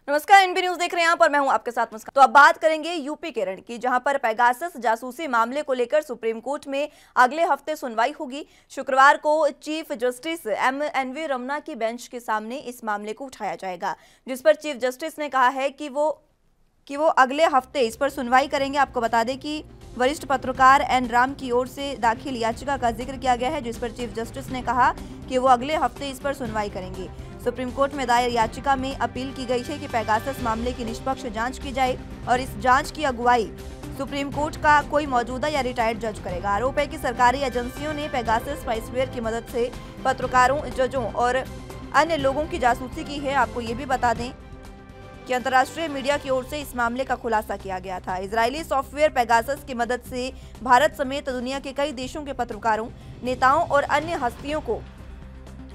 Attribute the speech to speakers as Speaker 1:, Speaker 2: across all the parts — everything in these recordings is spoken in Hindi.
Speaker 1: नमस्कार, एनबी न्यूज देख रहे हैं यहाँ पर मैं हूं आपके साथ मुस्कान। तो अब बात करेंगे यूपी के रण की, जहां पर पेगासस जासूसी मामले को लेकर सुप्रीम कोर्ट में अगले हफ्ते सुनवाई होगी। शुक्रवार को चीफ जस्टिस एनवी रमन्ना की बेंच के सामने इस मामले को उठाया जाएगा, जिस पर चीफ जस्टिस ने कहा है कि वो अगले हफ्ते इस पर सुनवाई करेंगे। आपको बता दें कि वरिष्ठ पत्रकार एन राम की ओर से दाखिल याचिका का जिक्र किया गया है, जिस पर चीफ जस्टिस ने कहा कि वो अगले हफ्ते इस पर सुनवाई करेंगे। सुप्रीम कोर्ट में दायर याचिका में अपील की गई है कि पेगासस मामले की निष्पक्ष जांच की जाए और इस जांच की अगुवाई सुप्रीम कोर्ट का कोई मौजूदा या रिटायर्ड जज करेगा। आरोप है कि सरकारी एजेंसियों ने पेगासस स्पाईवेयर की मदद से पत्रकारों, जजों और अन्य लोगों की जासूसी की है। आपको ये भी बता दें कि अंतर्राष्ट्रीय मीडिया की ओर से इस मामले का खुलासा किया गया था। इजरायली सॉफ्टवेयर पेगासस की मदद से भारत समेत दुनिया के कई देशों के पत्रकारों, नेताओं और अन्य हस्तियों को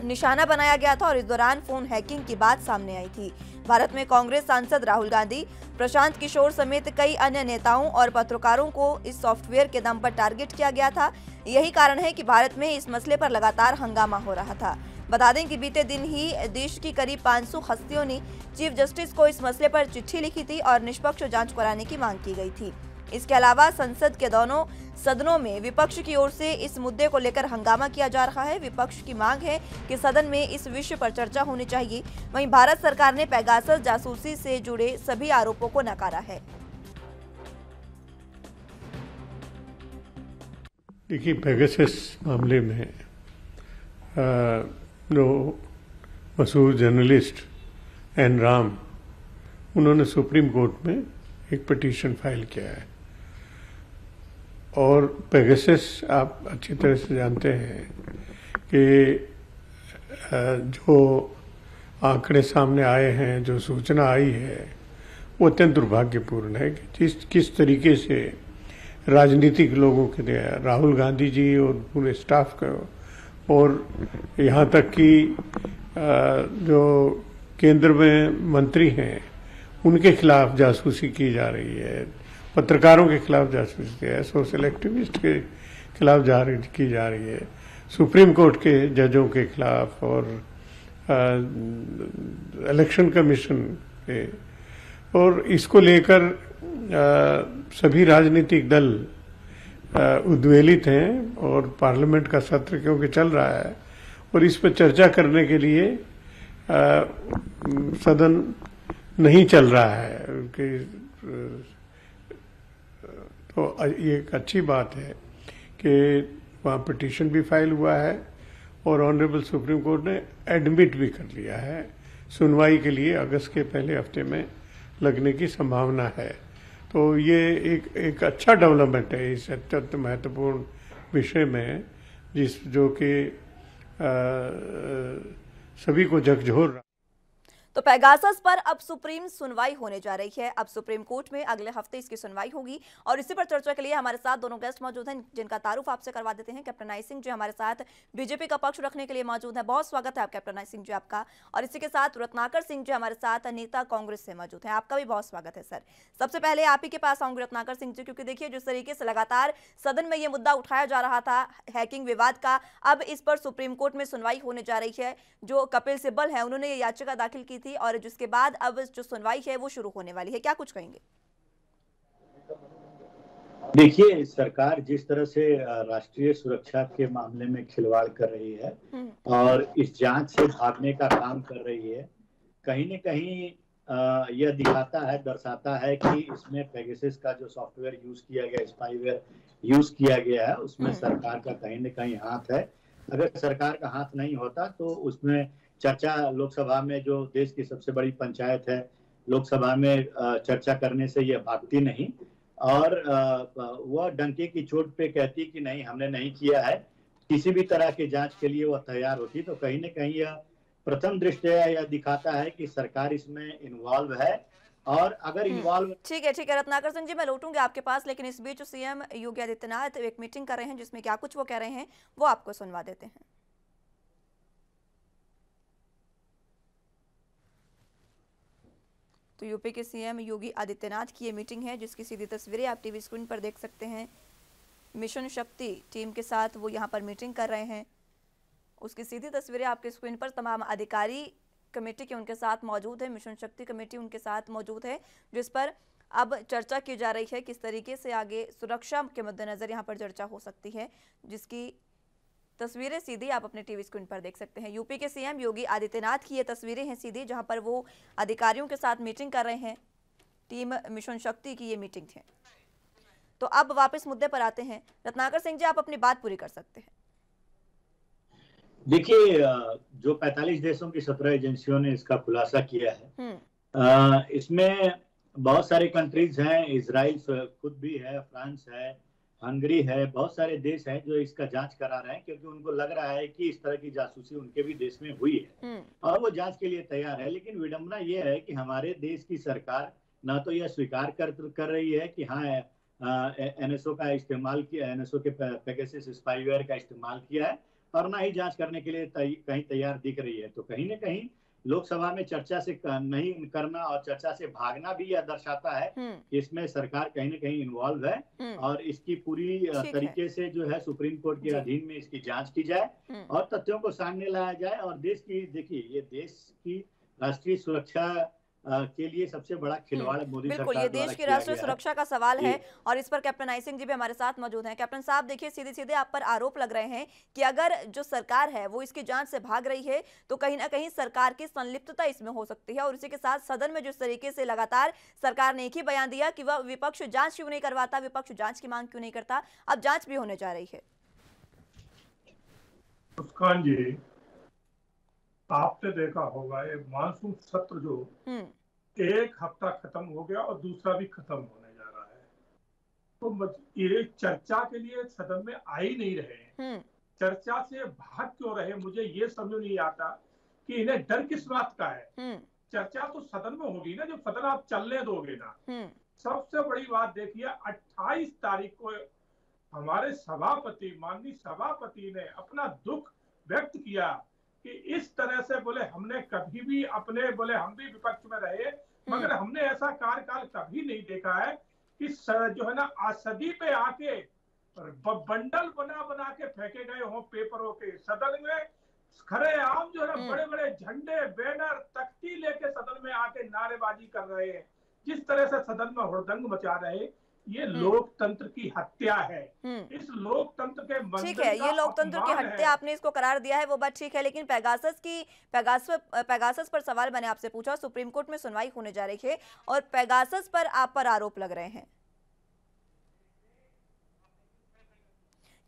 Speaker 1: निशाना बनाया गया था और इस दौरान फोन हैकिंग की बात सामने आई थी। भारत में कांग्रेस सांसद राहुल गांधी, प्रशांत किशोर समेत कई अन्य नेताओं और पत्रकारों को इस सॉफ्टवेयर के दम पर टारगेट किया गया था। यही कारण है कि भारत में इस मसले पर लगातार हंगामा हो रहा था। बता दें कि बीते दिन ही देश की करीब 500 हस्तियों ने चीफ जस्टिस को इस मसले पर चिट्ठी लिखी थी और निष्पक्ष जांच कराने की मांग की गई थी। इसके अलावा संसद के दोनों सदनों में विपक्ष की ओर से इस मुद्दे को लेकर हंगामा किया जा रहा है। विपक्ष की मांग है कि सदन में इस विषय पर चर्चा होनी चाहिए। वहीं भारत सरकार ने पेगासस जासूसी से जुड़े सभी आरोपों को नकारा है।
Speaker 2: देखिए, पेगासस मामले में जो मशहूर जर्नलिस्ट एन राम, उन्होंने सुप्रीम कोर्ट में एक पिटीशन फाइल किया है और पेगासस आप अच्छी तरह से जानते हैं कि जो आंकड़े सामने आए हैं, जो सूचना आई है, वो अत्यंत दुर्भाग्यपूर्ण है कि किस तरीके से राजनीतिक लोगों के लिए, राहुल गांधी जी और पूरे स्टाफ का, और यहाँ तक कि जो केंद्र में मंत्री हैं उनके खिलाफ जासूसी की जा रही है, पत्रकारों के खिलाफ जासूसी है, सोशल एक्टिविस्ट के खिलाफ की जा रही है, सुप्रीम कोर्ट के जजों के खिलाफ और इलेक्शन कमीशन के, और इसको लेकर सभी राजनीतिक दल उद्वेलित हैं और पार्लियामेंट का सत्र क्योंकि चल रहा है और इस पर चर्चा करने के लिए सदन नहीं चल रहा है तो ये एक अच्छी बात है कि वहाँ पिटीशन भी फाइल हुआ है और ऑनरेबल सुप्रीम कोर्ट ने एडमिट भी कर लिया है। सुनवाई के लिए अगस्त के पहले हफ्ते में लगने की संभावना है। तो ये एक अच्छा डेवलपमेंट है इस अत्यंत महत्वपूर्ण विषय में, जो कि सभी को झकझोर।
Speaker 1: तो पेगासस पर अब सुप्रीम सुनवाई होने जा रही है। अब सुप्रीम कोर्ट में अगले हफ्ते इसकी सुनवाई होगी और इसी पर चर्चा के लिए हमारे साथ दोनों गेस्ट मौजूद हैं, जिनका तारुफ आपसे करवा देते हैं। कैप्टन आई सिंह जी हमारे साथ बीजेपी का पक्ष रखने के लिए मौजूद है। बहुत स्वागत है आप कैप्टन आई सिंह जी आपका। और इसी के साथ रत्नाकर सिंह जी हमारे साथ नेता कांग्रेस से मौजूद है, आपका भी बहुत स्वागत है सर। सबसे पहले आप ही के पास आऊंगी रत्नाकर सिंह जी, क्योंकि देखिए जिस तरीके से लगातार सदन में ये मुद्दा उठाया जा रहा था हैकिंग विवाद का, अब इस पर सुप्रीम कोर्ट में सुनवाई होने जा रही है। जो कपिल सिब्बल है उन्होंने ये याचिका दाखिल की थी और जिसके बाद अब जो सुनवाई है वो शुरू होने वाली है, क्या कुछ कहेंगे?
Speaker 3: देखिए, सरकार जिस तरह से राष्ट्रीय सुरक्षा के मामले में खिलवाड़ कर रही है और इस जांच से भागने का काम कर रही है, कहीं न कहीं यह दर्शाता है कि इसमें पेगासस का जो सॉफ्टवेयर यूज किया गया, स्पाईवेयर यूज किया गया है, उसमें सरकार का कहीं न कहीं हाथ है। अगर सरकार का हाथ नहीं होता तो उसमें चर्चा लोकसभा में, जो देश की सबसे बड़ी पंचायत है, लोकसभा में चर्चा करने से यह भागती नहीं और वह डंके की चोट पे कहती कि नहीं, हमने नहीं किया है, किसी भी तरह की जांच के लिए वह तैयार होती। तो कहीं न कहीं यह प्रथम दृष्टया यह दिखाता है कि सरकार इसमें इन्वॉल्व है। और अगर इन्वॉल्व
Speaker 1: ठीक है रत्नाकर सिंह जी, मैं लौटूंगी आपके पास, लेकिन इस बीच सीएम योगी आदित्यनाथ एक मीटिंग कर रहे हैं जिसमें क्या कुछ वो कह रहे हैं वो आपको सुनवा देते हैं। तो यूपी के सीएम योगी आदित्यनाथ की ये मीटिंग है जिसकी सीधी तस्वीरें आप टीवी स्क्रीन पर देख सकते हैं। मिशन शक्ति टीम के साथ वो यहाँ पर मीटिंग कर रहे हैं, उसकी सीधी तस्वीरें आपके स्क्रीन पर। तमाम अधिकारी कमेटी के उनके साथ मौजूद है, मिशन शक्ति कमेटी उनके साथ मौजूद है, जिस पर अब चर्चा की जा रही है किस तरीके से आगे सुरक्षा के मद्देनजर यहाँ पर चर्चा हो सकती है, जिसकी तस्वीरें सीधी आप अपने टीवी स्क्रीन पर देख सकते हैं। यूपी के सीएम योगी आदित्यनाथ की ये तस्वीरें हैं सीधी, जहां पर वो अधिकारियों के साथ मीटिंग कर रहे हैं। टीम मिशन शक्ति की ये मीटिंग थी। तो अब वापस मुद्दे पर आते हैं। रत्नाकर सिंह जी, आप अपनी बात पूरी कर सकते हैं।
Speaker 3: देखिए, जो 45 देशों की 17 एजेंसियों ने इसका खुलासा किया है, इसमें बहुत सारे कंट्रीज हैं, इजराइल खुद भी है, फ्रांस है, हंगरी है, बहुत सारे देश हैं जो इसका जांच करा रहे हैं, क्योंकि उनको लग रहा है कि इस तरह की जासूसी उनके भी देश में हुई है और वो जांच के लिए तैयार है। लेकिन विडंबना ये है कि हमारे देश की सरकार ना तो यह स्वीकार कर रही है कि हाँ एनएसओ का इस्तेमाल किया, एनएसओ के पेगासस स्पाईवेयर का इस्तेमाल किया है, और ना ही जांच करने के लिए कहीं तैयार दिख रही है। तो कहीं ना कहीं लोकसभा में चर्चा से नहीं करना और चर्चा से भागना भी यह दर्शाता है कि इसमें सरकार कहीं ना कहीं इन्वॉल्व है और इसकी पूरी तरीके से जो है सुप्रीम कोर्ट के अधीन में इसकी जांच की जाए और तथ्यों को सामने लाया जाए। और देश की, देखिए, ये देश की राष्ट्रीय सुरक्षा के लिए सबसे बड़ा खिलवाड़ मोदी सरकार
Speaker 1: बिल्कुल, ये देश की राष्ट्रीय सुरक्षा का सवाल है और इस पर कैप्टन आई सिंह जी भी हमारे साथ मौजूद हैं। कैप्टन साहब, देखिए, सीधे सीधे आप पर आरोप लग रहे हैं कि अगर जो सरकार है वो इसकी जांच से भाग रही है तो कहीं ना कहीं सरकार की संलिप्तता इसमें हो सकती है। और इसी के साथ सदन में जिस तरीके से लगातार सरकार ने एक ही बयान दिया कि वह विपक्ष जांच क्यों नहीं करवाता, विपक्ष जांच की मांग क्यों नहीं करता, अब जांच भी होने जा रही है।
Speaker 4: मुस्कान जी, आपने देखा होगा ये मानसून सत्र जो एक हफ्ता खत्म हो गया और दूसरा भी खत्म होने जा रहा है, तो ये चर्चा के लिए सदन में आ ही नहीं रहे। चर्चा से भाग क्यों रहे, मुझे ये समझ नहीं आता कि इन्हें डर किस बात का है। चर्चा तो सदन में होगी ना, जब सदन आप चलने दोगे ना। सबसे बड़ी बात देखिए, 28 तारीख को हमारे सभापति, माननीय सभापति ने अपना दुख व्यक्त किया कि इस तरह से बोले हमने कभी भी अपने, बोले हम भी विपक्ष में रहे मगर हमने ऐसा कार्यकाल कभी नहीं देखा है कि जो है ना सदी पे आके बंडल बना बना के फेंके गए हो पेपरों के। सदन में खरे आम जो है ना बड़े बड़े झंडे, बैनर, तख्ती लेके सदन में आके नारेबाजी कर रहे हैं। जिस तरह से सदन में हुड़दंग मचा रहे, ये लोकतंत्र की हत्या है। इस लोकतंत्र के
Speaker 1: ठीक है, ये लोकतंत्र की हत्या आपने इसको करार दिया है, वो बात ठीक है। लेकिन पेगासस पर सवाल मैंने आपसे पूछा, सुप्रीम कोर्ट में सुनवाई होने जा रही है और पेगासस पर आप पर आरोप लग रहे हैं।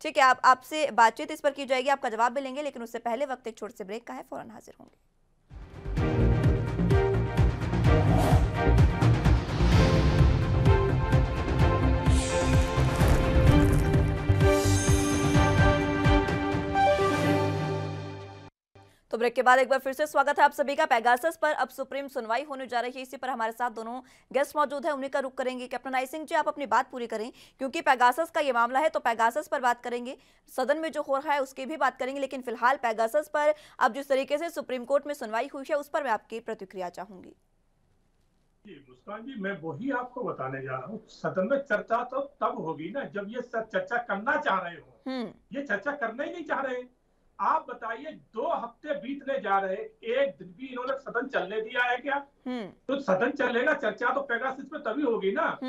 Speaker 1: ठीक है, आपसे बातचीत इस पर की जाएगी, आपका जवाब भी लेंगे, लेकिन उससे पहले वक्त एक छोटे से ब्रेक का है, फौरन हाजिर होंगे। तो ब्रेक के बाद एक बार फिर से स्वागत है आप सभी का। पेगासस पर अब सुप्रीम सुनवाई होने जा रही है, इसी पर हमारे साथ दोनों गेस्ट मौजूद हैं, उन्हीं का रुख करेंगे। कैप्टन आई सिंह जी, आप अपनी बात पूरी करें, क्योंकि पेगासस का ये मामला है तो पेगासस पर बात करेंगे, सदन में जो हो रहा है उसकी भी बात करेंगे, लेकिन फिलहाल पेगासस पर अब जिस तरीके से सुप्रीम कोर्ट में सुनवाई हुई है उस पर मैं आपकी प्रतिक्रिया चाहूंगी।
Speaker 4: मुस्कान जी, मैं वही आपको बताने जा रहा हूँ, सदन में चर्चा तो तब होगी ना जब ये चर्चा करना चाह रहे हो। ये चर्चा करना ही नहीं चाह रहे। आप बताइए, 2 हफ्ते बीतने जा रहे, एक दिन भी इन्होंने सदन चलने दिया है क्या? तो सदन चलेगा, चर्चा तो पेगासस पे तभी होगी ना।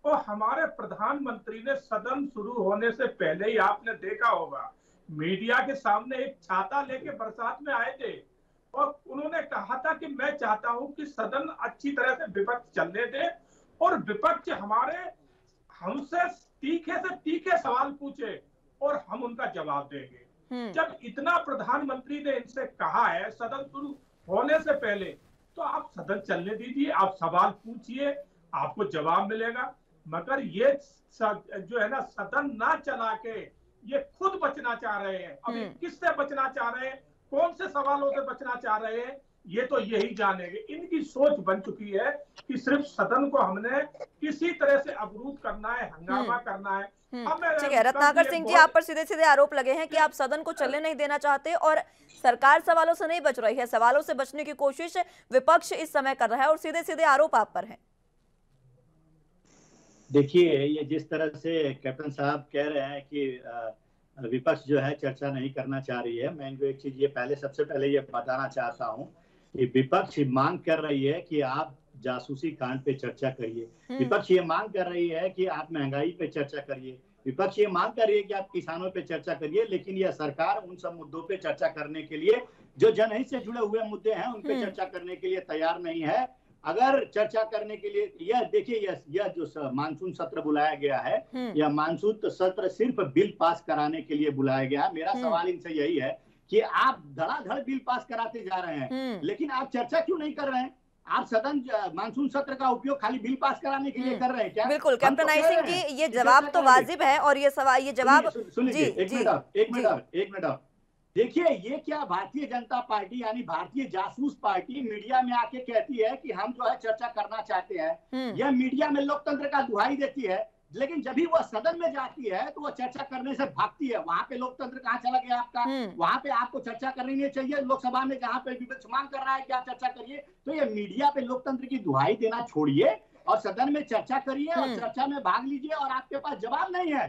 Speaker 4: और हमारे प्रधानमंत्री ने सदन शुरू होने से पहले ही आपने देखा होगा, मीडिया के सामने एक छाता लेके बरसात में आए थे और उन्होंने कहा था कि मैं चाहता हूं कि सदन अच्छी तरह से विपक्ष चलने दे और विपक्ष हमसे तीखे से तीखे सवाल पूछे और हम उनका जवाब देंगे। जब इतना प्रधानमंत्री ने इनसे कहा है सदन शुरू होने से पहले, तो आप सदन चलने दीजिए, आप सवाल पूछिए, आपको जवाब मिलेगा। मगर ये जो है ना, सदन ना चला के ये खुद बचना चाह रहे हैं। अब किससे बचना चाह रहे हैं, कौन से सवालों से बचना चाह रहे हैं, ये तो यही जानेंगे। इनकी सोच बन चुकी है कि सिर्फ सदन को हमने किसी तरह से अवरुद्ध करना है, हंगामा करना है।
Speaker 1: ठीक है, रत्नाकर सिंह जी, आप पर सीधे सीधे आरोप लगे हैं कि आप सदन को चलने नहीं देना चाहते और सरकार सवालों से नहीं बच रही है, सवालों से बचने की कोशिश विपक्ष इस समय कर रहा है और सीधे सीधे आरोप आप पर हैं।
Speaker 3: देखिए, ये जिस तरह से कैप्टन साहब कह रहे हैं कि विपक्ष जो है चर्चा नहीं करना चाह रही है, मैं इनको एक चीज ये सबसे पहले ये बताना चाहता हूँ ये विपक्ष मांग कर रही है कि आप जासूसी कांड पे चर्चा करिए, विपक्ष ये मांग कर रही है कि आप महंगाई पे चर्चा करिए, विपक्ष ये मांग कर रही है कि आप किसानों पे चर्चा करिए, लेकिन यह सरकार उन सब मुद्दों पे चर्चा करने के लिए, जो जनहित से जुड़े हुए मुद्दे हैं, उन पे चर्चा करने के लिए तैयार नहीं है। अगर चर्चा करने के लिए यह देखिए, यह जो मानसून सत्र बुलाया गया है, यह मानसून सत्र सिर्फ बिल पास कराने के लिए बुलाया गया है। मेरा सवाल इनसे यही है कि आप धड़ाधड़ बिल पास कराते जा रहे हैं, लेकिन आप चर्चा क्यों नहीं कर रहे हैं? आप सदन मानसून सत्र का उपयोग खाली बिल पास कराने के लिए कर रहे हैं क्या?
Speaker 1: बिल्कुल कैप्टन आई सिंह की ये जवाब तो वाजिब है, और ये सवाल, ये जवाब
Speaker 3: सुनिए, एक मिनट देखिए, ये क्या भारतीय जनता पार्टी यानी भारतीय जासूस पार्टी मीडिया में आके कहती है कि हम जो है चर्चा करना चाहते हैं, यह मीडिया में लोकतंत्र का दुहाई देती है, लेकिन जब भी वह सदन में जाती है तो वह चर्चा करने से भागती है। वहां पे लोकतंत्र कहाँ चला गया आपका? वहां पे आपको चर्चा करनी नहीं चाहिए। लोकसभा में जहाँ पे विपक्ष मांग कर रहा है कि आप चर्चा करिए, तो ये मीडिया पे लोकतंत्र की दुहाई देना छोड़िए और सदन में चर्चा करिए और चर्चा में भाग लीजिए। और आपके पास जवाब नहीं है,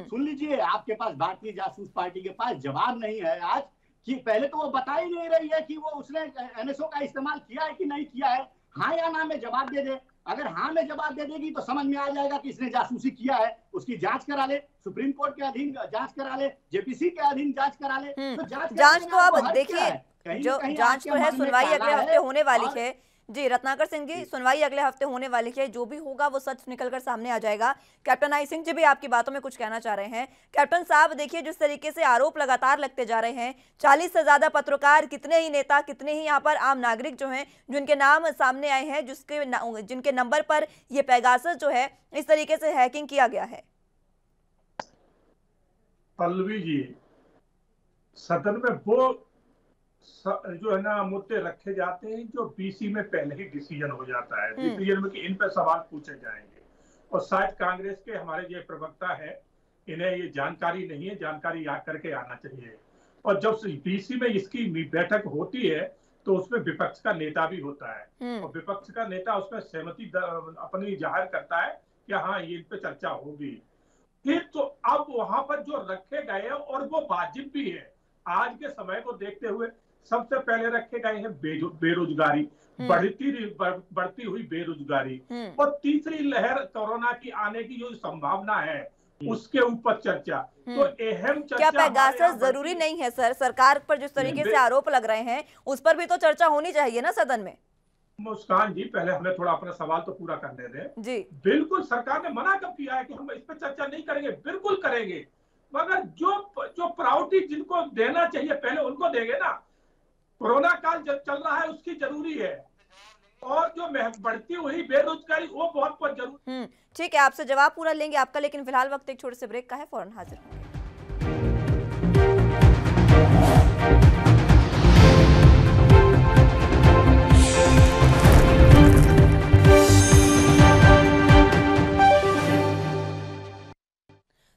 Speaker 3: सुन लीजिए, आपके पास भारतीय जासूस पार्टी के पास जवाब नहीं है आज, कि पहले तो वो बता ही नहीं रही है कि वो उसने एनएसओ का इस्तेमाल किया है कि नहीं किया है। हाँ या ना में जवाब दे दे। अगर हाँ में जवाब दे देगी तो समझ में आ जाएगा कि इसने जासूसी किया है, उसकी जांच करा ले, सुप्रीम कोर्ट के अधीन जांच करा ले, जेपीसी के अधीन जांच करा ले। तो
Speaker 1: जांच तो अब देखिए, जो जांच तो है, सुनवाई अगले हफ्ते होने वाली है। जी रत्नाकर सिंह जी, सुनवाई अगले हफ्ते होने वाली है, जो भी होगा वो सच निकलकर सामने आ जाएगा। कैप्टन आई सिंह जी भी आपकी बातों में कुछ कहना चाह रहे हैं। कैप्टन साहब देखिए, जिस तरीके से आरोप लगातार लगते जा रहे हैं, 40 से ज्यादा पत्रकार, कितने ही नेता, कितने ही यहाँ पर आम नागरिक जो हैं, जिनके नाम सामने आए हैं, जिनके नंबर पर ये पेगासस जो है इस तरीके से हैकिंग किया गया है।
Speaker 4: पल्लवी जी, सदन में वो जो है ना मुद्दे रखे जाते हैं जो बीसी में पहले ही डिसीजन हो जाता है, डिसीजन में कि इन पर सवाल पूछे जाएंगे, और शायद कांग्रेस के हमारे जो प्रवक्ता है, इन्हें ये जानकारी नहीं है, जानकारी याद करके आना चाहिए। और जब बीसी में इसकी बैठक होती है तो उसमें विपक्ष का नेता भी होता है, और विपक्ष का नेता उसमें सहमति अपनी जाहिर करता है कि हाँ ये इन पे चर्चा होगी। फिर तो अब वहां पर जो रखे गए और वो वाजिब भी है, आज के समय को देखते हुए सबसे पहले रखे गए हैं बेरोजगारी, बढ़ती हुई बेरोजगारी, और तीसरी लहर कोरोना की आने की जो संभावना है उसके ऊपर चर्चा। तो अहम चर्चा,
Speaker 1: क्या पेगासस जरूरी नहीं है सर? सरकार पर जिस तरीके से आरोप लग रहे हैं उस पर भी तो चर्चा होनी चाहिए ना सदन में।
Speaker 4: मुस्कान जी, पहले हमें थोड़ा अपना सवाल तो पूरा करने दें जी। बिल्कुल, सरकार ने मना कब किया है कि हम इस पर चर्चा नहीं करेंगे? बिल्कुल करेंगे, मगर जो प्रायोरिटी जिनको देना चाहिए पहले उनको देंगे ना। कोरोना काल जब चल रहा है उसकी जरूरी है, और जो बढ़ती हुई बेरोजगारी वो बहुत जरूरी।
Speaker 1: ठीक है, आपसे जवाब पूरा लेंगे आपका, लेकिन फिलहाल वक्त एक छोटे से ब्रेक का है, फौरन हाजिर होंगे।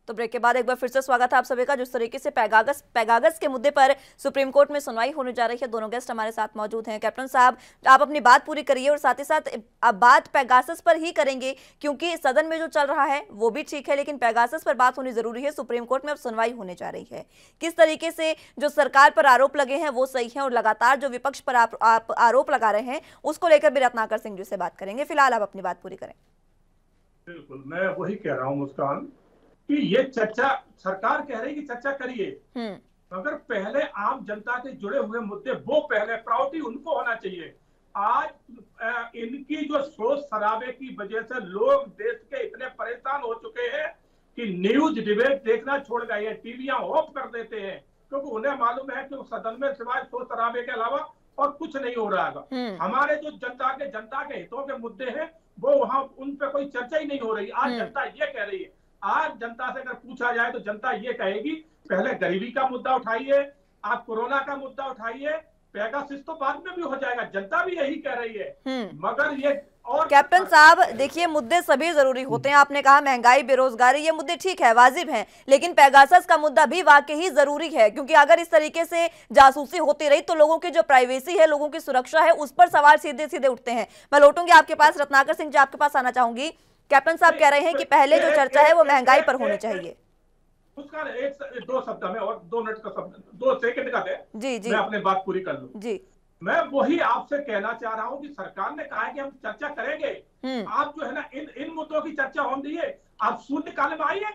Speaker 1: तो ब्रेक के बाद एक बार फिर से स्वागत है आप सभी का। जिस तरीके से पेगासस के मुद्दे पर सुप्रीम कोर्ट में सुनवाई होने जा रही है, दोनों गेस्ट हमारे साथ मौजूद हैं। कैप्टन साहब, आप अपनी बात पूरी करिए, और साथ ही साथ अब बात पेगासस पर ही करेंगे, क्योंकि सदन में जो चल रहा है वो भी ठीक है, लेकिन पेगासस पर बात होनी जरूरी है। सुप्रीम कोर्ट में अब सुनवाई होने जा रही है। किस तरीके से जो सरकार पर आरोप लगे हैं वो सही है, और लगातार जो विपक्ष पर आप आरोप लगा रहे हैं उसको लेकर भी रत्नाकर सिंह जी से बात करेंगे। फिलहाल आप अपनी बात पूरी करें।
Speaker 4: बिल्कुल, मैं वही कह रहा हूँ मुस्कान, कि ये चर्चा, सरकार कह रही है कि चर्चा करिए, मगर पहले आम जनता के जुड़े हुए मुद्दे वो पहले प्रायोरिटी उनको होना चाहिए। आज इनकी जो सोच शराबे की वजह से लोग देश के इतने परेशान हो चुके हैं कि न्यूज डिबेट देखना छोड़ गए हैं, टीवियां ऑफ कर देते हैं, क्योंकि उन्हें मालूम है कि सदन में सिवाय सोच शराबे के अलावा और कुछ नहीं हो रहा है। हमारे जो जनता के हितों के मुद्दे हैं वो वहां उन पे कोई चर्चा ही नहीं हो रही। आज जनता ये कह रही है, आज जनता से अगर पूछा जाए तो जनता ये कहेगी पहले गरीबी का मुद्दा उठाइए, आप कोरोना का मुद्दा उठाइए, पेगासस तो बाद में भी हो जाएगा, जनता भी यही कह रही है। मगर ये और
Speaker 1: कैप्टन साहब देखिए, मुद्दे सभी जरूरी होते हैं। आपने कहा महंगाई, बेरोजगारी, ये मुद्दे ठीक है, वाजिब हैं, लेकिन पेगासस का मुद्दा भी वाकई ही जरूरी है, क्योंकि अगर इस तरीके से जासूसी होती रही तो लोगों की जो प्राइवेसी है, लोगों की सुरक्षा है, उस पर सवाल सीधे सीधे उठते हैं। मैं लौटूंगी आपके पास, रत्नाकर सिंह जी आपके पास आना चाहूंगी। कैप्टन साहब कह रहे हैं कि पहले जो चर्चा है वो महंगाई पर होनी चाहिए।
Speaker 4: उसका दो शब्द में और 2 मिनट का शब्द, 2 सेकंड का दे,
Speaker 1: जी जी,
Speaker 4: मैं अपनी बात पूरी कर लूं।
Speaker 1: जी,
Speaker 4: मैं वही आपसे कहना चाह रहा हूं कि सरकार ने कहा है कि हम चर्चा करेंगे। आप जो है ना इन मुद्दों की चर्चा होने दीजिए। आप शून्यकाल में आइए,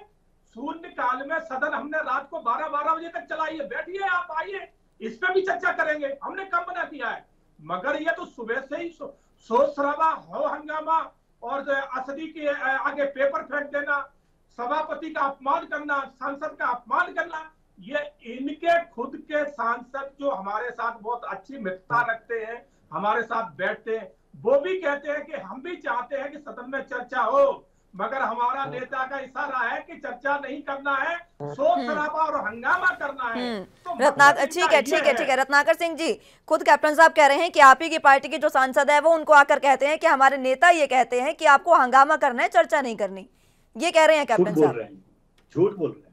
Speaker 4: शून्यकाल में सदन हमने रात को 12 बजे तक चलाई है, बैठिए आप आइए, इस पे भी चर्चा करेंगे, हमने कम मना किया है। मगर ये तो सुबह से ही शोर शराबा हो हंगामा और असदी के आगे पेपर फेंक देना, सभापति का अपमान करना, सांसद का अपमान करना, ये इनके खुद के सांसद जो हमारे साथ बहुत अच्छी मित्रता रखते हैं, हमारे साथ बैठते हैं, वो भी कहते हैं कि हम भी चाहते हैं कि सदन में चर्चा हो, मगर हमारा नेता का इशारा है कि चर्चा नहीं करना है, शोर शराबा और हंगामा करना है। तो
Speaker 1: रत्नाकर, ठीक है रत्नाकर सिंह जी, खुद कैप्टन साहब कह रहे हैं कि आप ही की पार्टी के जो सांसद है वो उनको आकर कहते हैं कि हमारे नेता ये कहते हैं कि आपको हंगामा करना है, चर्चा नहीं करनी, ये कह रहे हैं कैप्टन साहब।
Speaker 3: झूठ बोल रहे हैं।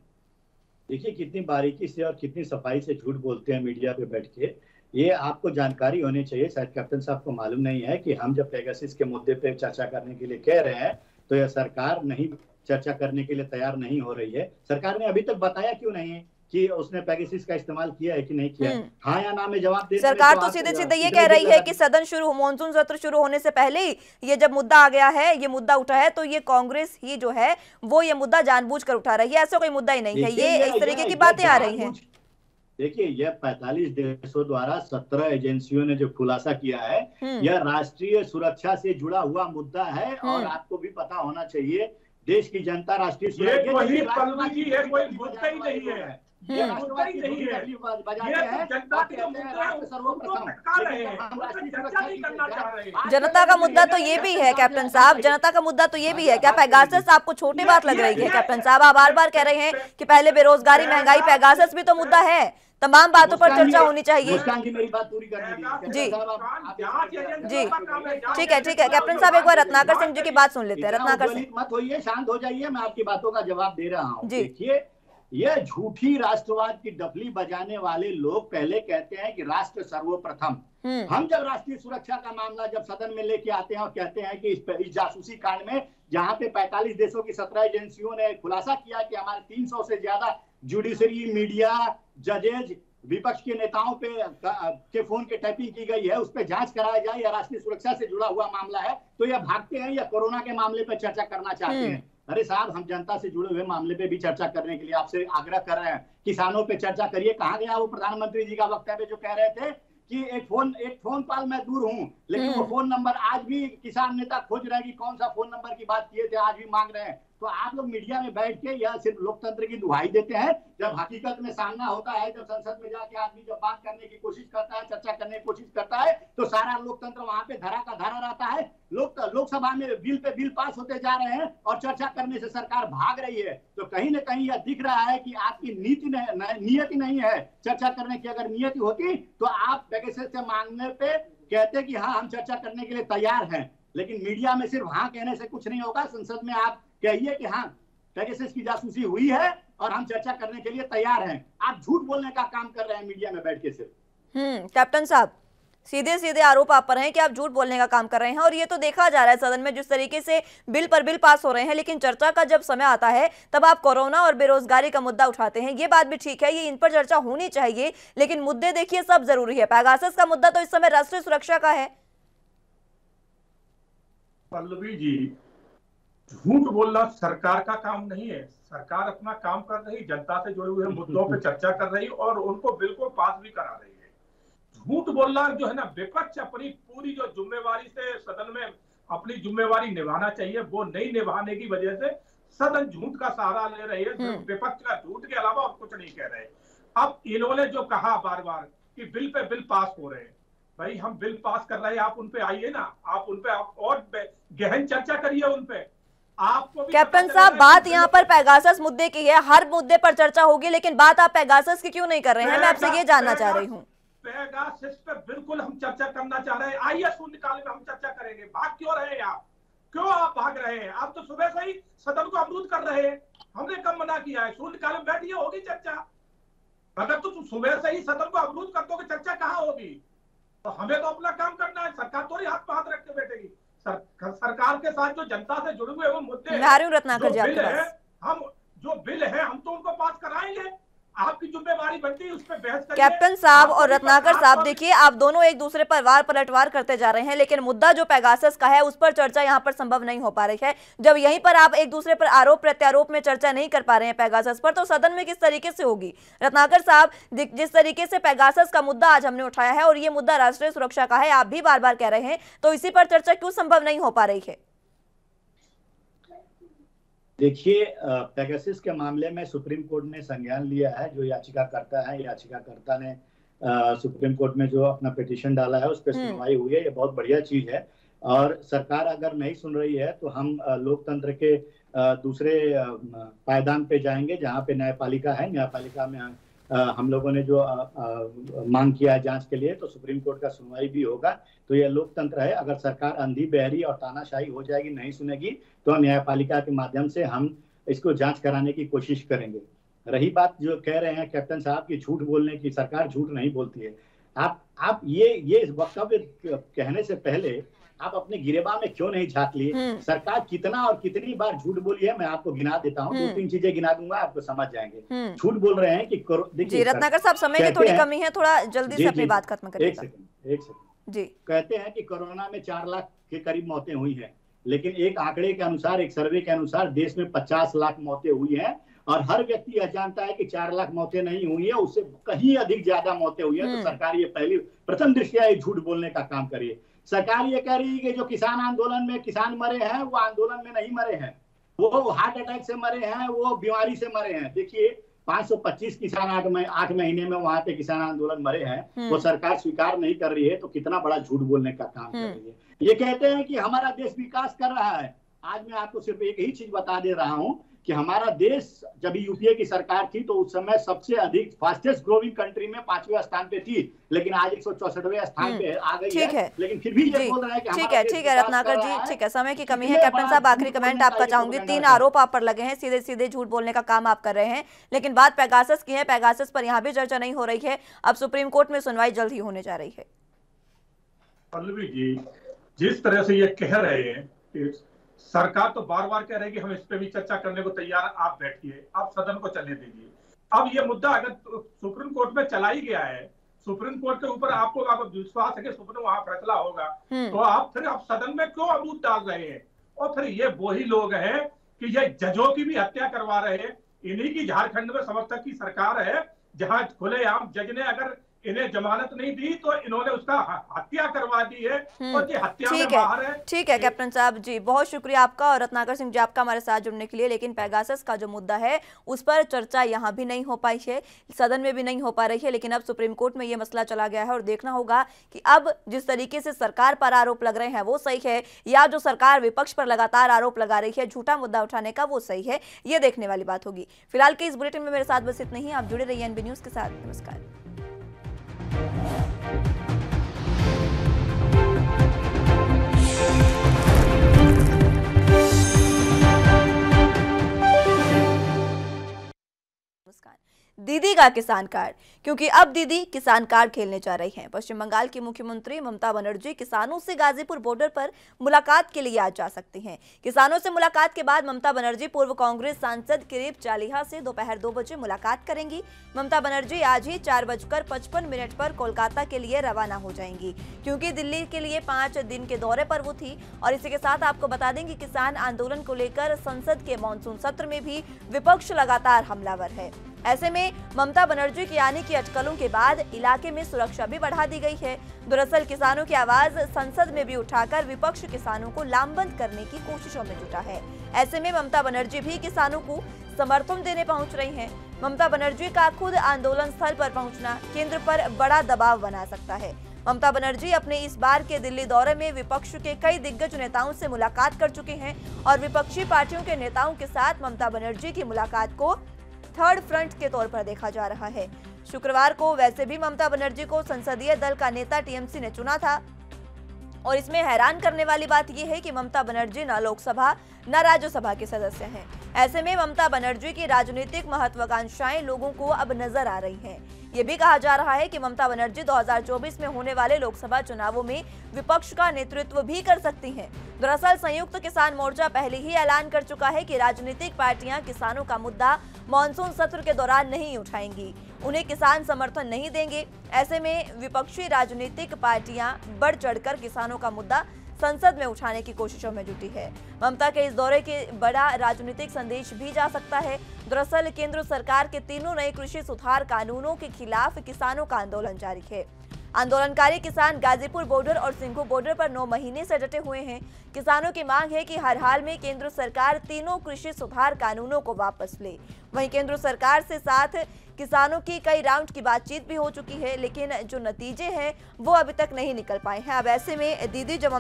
Speaker 3: देखिए कितनी बारीकी से और कितनी सफाई से झूठ बोलते हैं मीडिया पे बैठ के। ये आपको जानकारी होनी चाहिए, शायद कैप्टन साहब को मालूम नहीं है कि हम जब पेगासस के मुद्दे पे चर्चा करने के लिए कह रहे हैं तो यह सरकार नहीं चर्चा करने के लिए तैयार नहीं हो रही है। सरकार ने अभी तक बताया क्यों नहीं है कि उसने पेगासस का इस्तेमाल किया है कि नहीं किया है। हाँ या ना में जवाब दे।
Speaker 1: सरकार तो सीधे सीधे ये कह रही है कि सदन शुरू, मानसून सत्र शुरू होने से पहले ही ये जब मुद्दा आ गया है, ये मुद्दा उठा है, तो ये कांग्रेस ही जो है वो ये मुद्दा जानबूझकर उठा रही है, ऐसा कोई मुद्दा ही नहीं है, ये इस तरीके की बातें आ रही हैं।
Speaker 3: देखिए यह 45 देशों द्वारा 17 एजेंसियों ने जो खुलासा किया है, यह राष्ट्रीय सुरक्षा से जुड़ा हुआ मुद्दा है। और आपको भी पता होना चाहिए देश की जनता राष्ट्रीय सुरक्षा
Speaker 1: जनता का मुद्दा तो ये भी है कैप्टन साहब, जनता का मुद्दा तो ये भी है। क्या पेगासस आपको छोटी बात लग रही है कैप्टन साहब? आप बार बार कह रहे हैं कि पहले बेरोजगारी, महंगाई, पेगासस भी तो मुद्दा है, तमाम बातों पर चर्चा होनी चाहिए।
Speaker 3: मेरी बात पूरी करने
Speaker 1: जी जी ठीक है कैप्टन साहब, एक बार रत्नाकर सिंह जी की बात सुन लेते हैं। रत्नाकर सिंह
Speaker 3: मत होइए, शांत हो जाइए, मैं आपकी बातों का जवाब दे रहा हूँ। देखिए यह झूठी राष्ट्रवाद की डफली बजाने वाले लोग पहले कहते हैं कि राष्ट्र सर्वप्रथम। हम जब राष्ट्रीय सुरक्षा का मामला जब सदन में लेके आते हैं और कहते हैं कि इस जासूसी कांड में जहां पे 45 देशों की 17 एजेंसियों ने खुलासा किया कि हमारे 300 से ज्यादा जुडिशरी, मीडिया, जजेज, विपक्ष के नेताओं पे के फोन के टैपिंग की गई है, उस पर जांच कराया जाए, या राष्ट्रीय सुरक्षा से जुड़ा हुआ मामला है, तो यह भागते हैं या कोरोना के मामले पर चर्चा करना चाहते हैं। अरे साहब, हम जनता से जुड़े हुए मामले पे भी चर्चा करने के लिए आपसे आग्रह कर रहे हैं। किसानों पे चर्चा करिए। कहाँ गया वो प्रधानमंत्री जी का वक्तव्य जो कह रहे थे कि एक फोन कॉल मैं दूर हूं, लेकिन वो फोन नंबर आज भी किसान नेता खोज रहे हैं कि कौन सा फोन नंबर की बात किए थे, आज भी मांग रहे हैं। तो आप लोग मीडिया में बैठ के या सिर्फ लोकतंत्र की दुहाई देते हैं, जब हकीकत में सामना होता है, जब संसद में जाके आदमी जब बात करने की कोशिश करता है, चर्चा करने की कोशिश करता है, तो सारा लोकतंत्र वहां पे धरा का धरा रहता है। लोकसभा में बिल पे बिल पास होते जा रहे हैं और चर्चा करने से सरकार भाग रही है। तो कहीं ना कहीं यह दिख रहा है कि आपकी नियति नहीं है चर्चा करने की। अगर नियति होती तो आप पेगासस से मांगने पे कहते कि हाँ हम चर्चा करने के लिए तैयार हैं, लेकिन मीडिया में सिर्फ हाँ कहने से कुछ नहीं होगा। संसद में आप कहिए कि हाँ पेगासस की जासूसी हुई है और हम चर्चा करने के लिए तैयार हैं। आप झूठ बोलने का काम कर रहे हैं मीडिया में बैठ के सिर्फ।
Speaker 1: कैप्टन साहब, सीधे सीधे आरोप आप पर हैं कि आप झूठ बोलने का काम कर रहे हैं, और ये तो देखा जा रहा है सदन में जिस तरीके से बिल पर बिल पास हो रहे हैं, लेकिन चर्चा का जब समय आता है तब आप कोरोना और बेरोजगारी का मुद्दा उठाते हैं। ये बात भी ठीक है, ये इन पर चर्चा होनी चाहिए, लेकिन मुद्दे देखिए सब जरूरी है। पेगासस का मुद्दा तो इस समय राष्ट्रीय सुरक्षा का है।
Speaker 4: पल्लवी जी, झूठ बोलना सरकार का काम नहीं है। सरकार अपना काम कर रही, जनता से जुड़े हुए मुद्दों पे चर्चा कर रही और उनको बिल्कुल पास भी करा रही है। झूठ बोलना जो है ना, विपक्ष अपनी पूरी जो जिम्मेवारी से सदन में अपनी जिम्मेवारी निभाना चाहिए वो नहीं निभाने की वजह से सदन झूठ का सहारा ले रही है। विपक्ष का झूठ के अलावा और कुछ नहीं कह रहे। अब इन्होंने जो कहा बार बार कि बिल पे बिल पास हो रहे हैं, भाई हम बिल पास कर रहे हैं, आप उनपे आइए ना, आप उनपे और गहन चर्चा करिए उनपे। आपको
Speaker 1: कैप्टन साहब, बात यहाँ पर पेगासस मुद्दे की है, हर मुद्दे पर चर्चा होगी, लेकिन बात आप पेगासस की क्यों नहीं कर रहे हैं? मैं आपसे ये जानना चाह रही हूँ।
Speaker 4: पेगासस पे बिल्कुल हम चर्चा करना चाह रहे हैं। आइए शून्यकाल में हम चर्चा करेंगे। भाग क्यों रहे हैं आप? क्यों आप भाग रहे हैं? आप तो सुबह से ही सदन को अवरुद्ध कर रहे हैं। हमने कब मना किया है? शून्यकाल में बैठिए, होगी चर्चा। अगर तुम सुबह से ही सदन को अवरुद्ध कर दोगे, चर्चा कहाँ होगी? तो हमें तो अपना काम करना है। सरकार थोड़ी हाथ पे हाथ रख के बैठेगी। सरकार के साथ जो जनता से जुड़े हुए वो मुद्दे हैं,
Speaker 1: रत्नाकर जी,
Speaker 4: हम जो बिल है हम तो उनको पास कराएंगे। आपकी जिम्मेवारी बनती है उस पर बहस करिए।
Speaker 1: कैप्टन साहब और रत्नाकर साहब, देखिए आप दोनों एक दूसरे पर वार पलटवार करते जा रहे हैं, लेकिन मुद्दा जो पेगासस का है उस पर चर्चा यहाँ पर संभव नहीं हो पा रही है। जब यहीं पर आप एक दूसरे पर आरोप प्रत्यारोप में चर्चा नहीं कर पा रहे हैं पेगासस पर, तो सदन में किस तरीके से होगी? रत्नाकर साहब, जिस तरीके से पेगासस का मुद्दा आज हमने उठाया है और ये मुद्दा राष्ट्रीय सुरक्षा का है, आप भी बार बार कह रहे हैं, तो इसी पर चर्चा क्यों संभव नहीं हो पा रही है?
Speaker 3: देखिए, पेगासस के मामले में सुप्रीम कोर्ट ने संज्ञान लिया है। जो याचिकाकर्ता है, याचिकाकर्ता ने सुप्रीम कोर्ट में जो अपना पिटीशन डाला है उस पर सुनवाई हुई है। ये बहुत बढ़िया चीज है। और सरकार अगर नहीं सुन रही है तो हम लोकतंत्र के दूसरे पायदान पे जाएंगे जहाँ पे न्यायपालिका है। न्यायपालिका में हम लोगों ने जो मांग किया है जांच के लिए, तो सुप्रीम कोर्ट का सुनवाई भी होगा। तो यह लोकतंत्र है। अगर सरकार अंधी बहरी और तानाशाही हो जाएगी, नहीं सुनेगी, तो न्यायपालिका के माध्यम से हम इसको जांच कराने की कोशिश करेंगे। रही बात जो कह रहे हैं कैप्टन साहब की झूठ बोलने की, सरकार झूठ नहीं बोलती है। आप ये वक्तव्य कहने से पहले आप अपने गिरेबान में क्यों नहीं झांक लिए? सरकार कितना और कितनी बार झूठ बोली है, मैं आपको गिना देता हूँ। 2-3 चीजें गिना दूंगा, आपको समझ जाएंगे। झूठ बोल रहे हैं कि
Speaker 1: देखिए रत्नाकर साहब, समय की थोड़ी कमी है, थोड़ा जल्दी से अपनी बात खत्म करिए।
Speaker 3: एक सेकंड जी। कहते हैं कि कोरोना में 4 लाख के करीब मौतें हुई हैं, लेकिन एक आंकड़े के अनुसार, एक सर्वे के अनुसार देश में 50 लाख मौतें हुई हैं। और हर व्यक्ति यह जानता है कि 4 लाख मौतें नहीं हुई है, उससे कहीं अधिक ज्यादा मौतें हुई है। तो सरकार ये प्रथम दृष्टया ये झूठ बोलने का काम करिए। सरकार ये कह रही है कि जो किसान आंदोलन में किसान मरे हैं, वो आंदोलन में नहीं मरे हैं, वो हार्ट अटैक से मरे हैं, वो बीमारी से मरे हैं। देखिए 525 किसान 8 महीने में वहां पे किसान आंदोलन मरे हैं, वो सरकार स्वीकार नहीं कर रही है। तो कितना बड़ा झूठ बोलने का काम कर रही है। ये कहते हैं कि हमारा देश विकास कर रहा है। आज मैं आपको सिर्फ एक ही चीज बता दे रहा हूं कि हमारा देश जब यूपीए की सरकार थी तो उस समय सबसे अधिक फास्टेस्ट ग्रोइंग कंट्री में 5वें स्थान पे थी, लेकिन आज 164वें स्थान पे आ गई है। लेकिन फिर भी ये बोल रहा है कि
Speaker 1: ठीक है रत्नाकर जी, ठीक है, समय की कमी है। कैप्टन साहब, आखिरी कमेंट आपका चाहूंगी। 3 आरोप आप पर लगे हैं, सीधे सीधे झूठ बोलने का काम आप कर रहे हैं, लेकिन बात पेगासस की है। पेगासस पर यहाँ भी चर्चा नहीं हो रही है। अब सुप्रीम कोर्ट में सुनवाई जल्द ही होने जा रही है।
Speaker 4: पल्लवी जी, जिस तरह से ये कह रहे हैं, सरकार तो बार बार कह रही है कि हम इस पे भी चर्चा करने को तैयार हैं, आप बैठिए, आप सदन को चलने दीजिए। अब ये मुद्दा अगर सुप्रीम कोर्ट में चला ही गया है, सुप्रीम कोर्ट के ऊपर आपको विश्वास है कि सुप्रीम वहां फैसला होगा, तो आप सदन में क्यों अबूत डाल रहे हैं? और फिर ये वही लोग हैं कि ये जजों की भी हत्या करवा रहे हैं। इन्हीं की झारखंड में समर्थक की सरकार है, जहां खुलेआम जज ने अगर इन्हें जमानत नहीं दी तो इन्होंने उसका हत्या करवा दी है और ये हत्या में बाहर है।
Speaker 1: ठीक है कैप्टन साहब जी, बहुत शुक्रिया आपका और रत्नाकर सिंह जी आपका हमारे साथ जुड़ने के लिए। लेकिन पेगासस का जो मुद्दा है उस पर चर्चा यहाँ भी नहीं हो पाई है, सदन में भी नहीं हो पा रही है, लेकिन अब सुप्रीम कोर्ट में ये मसला चला गया है और देखना होगा कि अब जिस तरीके से सरकार पर आरोप लग रहे हैं वो सही है या जो सरकार विपक्ष पर लगातार आरोप लगा रही है झूठा मुद्दा उठाने का, वो सही है। ये देखने वाली बात होगी। फिलहाल के इस बुलेटिन में मेरे साथ बस इतना ही। आप जुड़े रहिए एनबी न्यूज के साथ। नमस्कार। दीदी का किसान कार्ड, क्योंकि अब दीदी किसान कार्ड खेलने जा रही हैं। पश्चिम बंगाल की मुख्यमंत्री ममता बनर्जी किसानों से गाजीपुर बॉर्डर पर मुलाकात के लिए आज जा सकती हैं। किसानों से मुलाकात के बाद ममता बनर्जी पूर्व कांग्रेस सांसद किरीट चालिहा से दोपहर 2 बजे मुलाकात करेंगी। ममता बनर्जी आज ही 4:55 पर कोलकाता के लिए रवाना हो जाएंगी, क्योंकि दिल्ली के लिए 5 दिन के दौरे पर वो थी। और इसी के साथ आपको बता दें कि किसान आंदोलन को लेकर संसद के मॉनसून सत्र में भी विपक्ष लगातार हमलावर है। ऐसे में ममता बनर्जी के आने की अटकलों के बाद इलाके में सुरक्षा भी बढ़ा दी गई है। दरअसल किसानों की आवाज संसद में भी उठाकर विपक्ष किसानों को लामबंद करने की कोशिशों में जुटा है। ऐसे में ममता बनर्जी भी किसानों को समर्थन देने पहुंच रही हैं। ममता बनर्जी का खुद आंदोलन स्थल पर पहुंचना केंद्र पर बड़ा दबाव बना सकता है। ममता बनर्जी अपने इस बार के दिल्ली दौरे में विपक्ष के कई दिग्गज नेताओं से मुलाकात कर चुके हैं और विपक्षी पार्टियों के नेताओं के साथ ममता बनर्जी की मुलाकात को थर्ड फ्रंट के तौर पर देखा जा रहा है। शुक्रवार को वैसे भी ममता बनर्जी को संसदीय दल का नेता टीएमसी ने चुना था और इसमें हैरान करने वाली बात यह है कि ममता बनर्जी न लोकसभा न राज्यसभा के सदस्य हैं। ऐसे में ममता बनर्जी की राजनीतिक महत्वाकांक्षाएं लोगों को अब नजर आ रही हैं। ये भी कहा जा रहा है कि ममता बनर्जी 2024 में होने वाले लोकसभा चुनावों में विपक्ष का नेतृत्व भी कर सकती हैं। दरअसल संयुक्त किसान मोर्चा पहले ही ऐलान कर चुका है कि राजनीतिक पार्टियां किसानों का मुद्दा मॉनसून सत्र के दौरान नहीं उठाएंगी, उन्हें किसान समर्थन नहीं देंगे। ऐसे में विपक्षी राजनीतिक पार्टियां बढ़ चढ़कर किसानों का मुद्दा संसद में उठाने की कोशिशों में जुटी है। ममता के इस दौरे के बड़ा राजनीतिक संदेश भी जा सकता है। दरअसल केंद्र सरकार के तीनों नए कृषि सुधार कानूनों के खिलाफ किसानों का आंदोलन जारी है। आंदोलनकारी किसान गाजीपुर बॉर्डर और सिंघू बॉर्डर पर 9 महीने से डटे हुए हैं। किसानों की मांग है कि हर हाल में केंद्र सरकार तीनों कृषि सुधार कानूनों को वापस ले। वहीं केंद्र सरकार से साथ किसानों की कई राउंड की बातचीत भी हो चुकी है, लेकिन जो नतीजे हैं वो अभी तक नहीं निकल पाए हैं। अब ऐसे में दीदी जो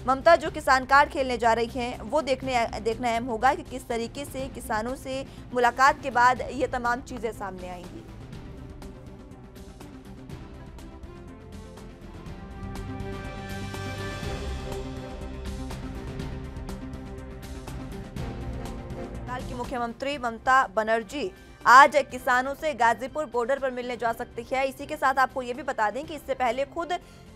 Speaker 1: ममता जो किसान कार्ड खेलने जा रही हैं, वो देखना अहम होगा कि किस तरीके से किसानों से मुलाकात के बाद ये तमाम चीजें सामने आएंगी। की मुख्यमंत्री ममता बनर्जी आज किसानों से गाजीपुर बॉर्डर पर मिलने जा सकती है। इसी के साथ आपको ये भी बता दें कि इससे पहले खुद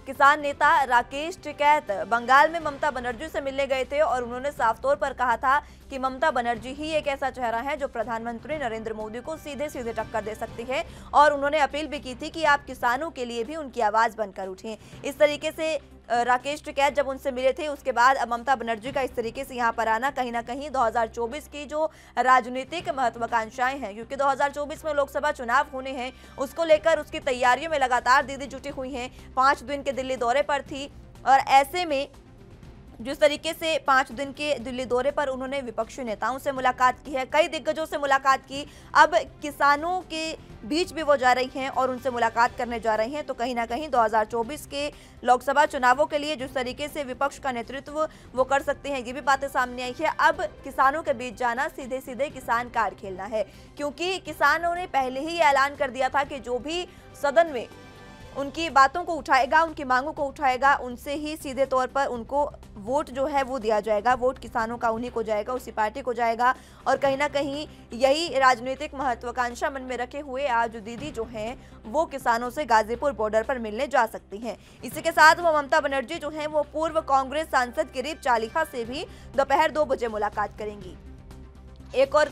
Speaker 1: किसान नेता राकेश टिकैत बंगाल में ममता बनर्जी से मिलने गए थे और उन्होंने साफ तौर पर कहा था कि ममता बनर्जी ही एक ऐसा चेहरा है जो प्रधानमंत्री नरेंद्र मोदी को सीधे सीधे टक्कर दे सकती है। और उन्होंने अपील भी की थी कि आप किसानों के लिए भी उनकी आवाज बनकर उठें। इस तरीके से राकेश टिकैत जब उनसे मिले थे, उसके बाद अब ममता बनर्जी का इस तरीके से यहाँ पर आना कहीं ना कहीं 2024 की जो राजनीतिक महत्वाकांक्षाएं हैं, क्योंकि 2024 में लोकसभा चुनाव होने हैं, उसको लेकर उसकी तैयारियों में लगातार दीदी जुटी हुई हैं। 5 दिन के दिल्ली दौरे पर थी और ऐसे में जिस तरीके से 5 दिन के दिल्ली दौरे पर उन्होंने विपक्षी नेताओं से मुलाकात की है, कई दिग्गजों से मुलाकात की, अब किसानों के बीच भी वो जा रही हैं और उनसे मुलाकात करने जा रही हैं। तो कहीं ना कहीं 2024 के लोकसभा चुनावों के लिए जिस तरीके से विपक्ष का नेतृत्व वो कर सकते हैं, ये भी बातें सामने आई है। अब किसानों के बीच जाना, सीधे सीधे किसान कार्ड खेलना है, क्योंकि किसानों ने पहले ही ऐलान कर दिया था कि जो भी सदन में उनकी बातों को उठाएगा, उनकी मांगों को उठाएगा, उनसे ही सीधे तौर पर उनको वोट जो है वो दिया जाएगा। वोट किसानों का उन्हीं को जाएगा, उसी पार्टी को जाएगा। और कहीं ना कहीं यही राजनीतिक महत्वाकांक्षा मन में रखे हुए आज दीदी जो हैं वो किसानों से गाजीपुर बॉर्डर पर मिलने जा सकती हैं। इसी के साथ वो ममता बनर्जी जो हैं वो पूर्व कांग्रेस सांसद किरीट चालिहा से भी दोपहर 2 बजे मुलाकात करेंगी। एक और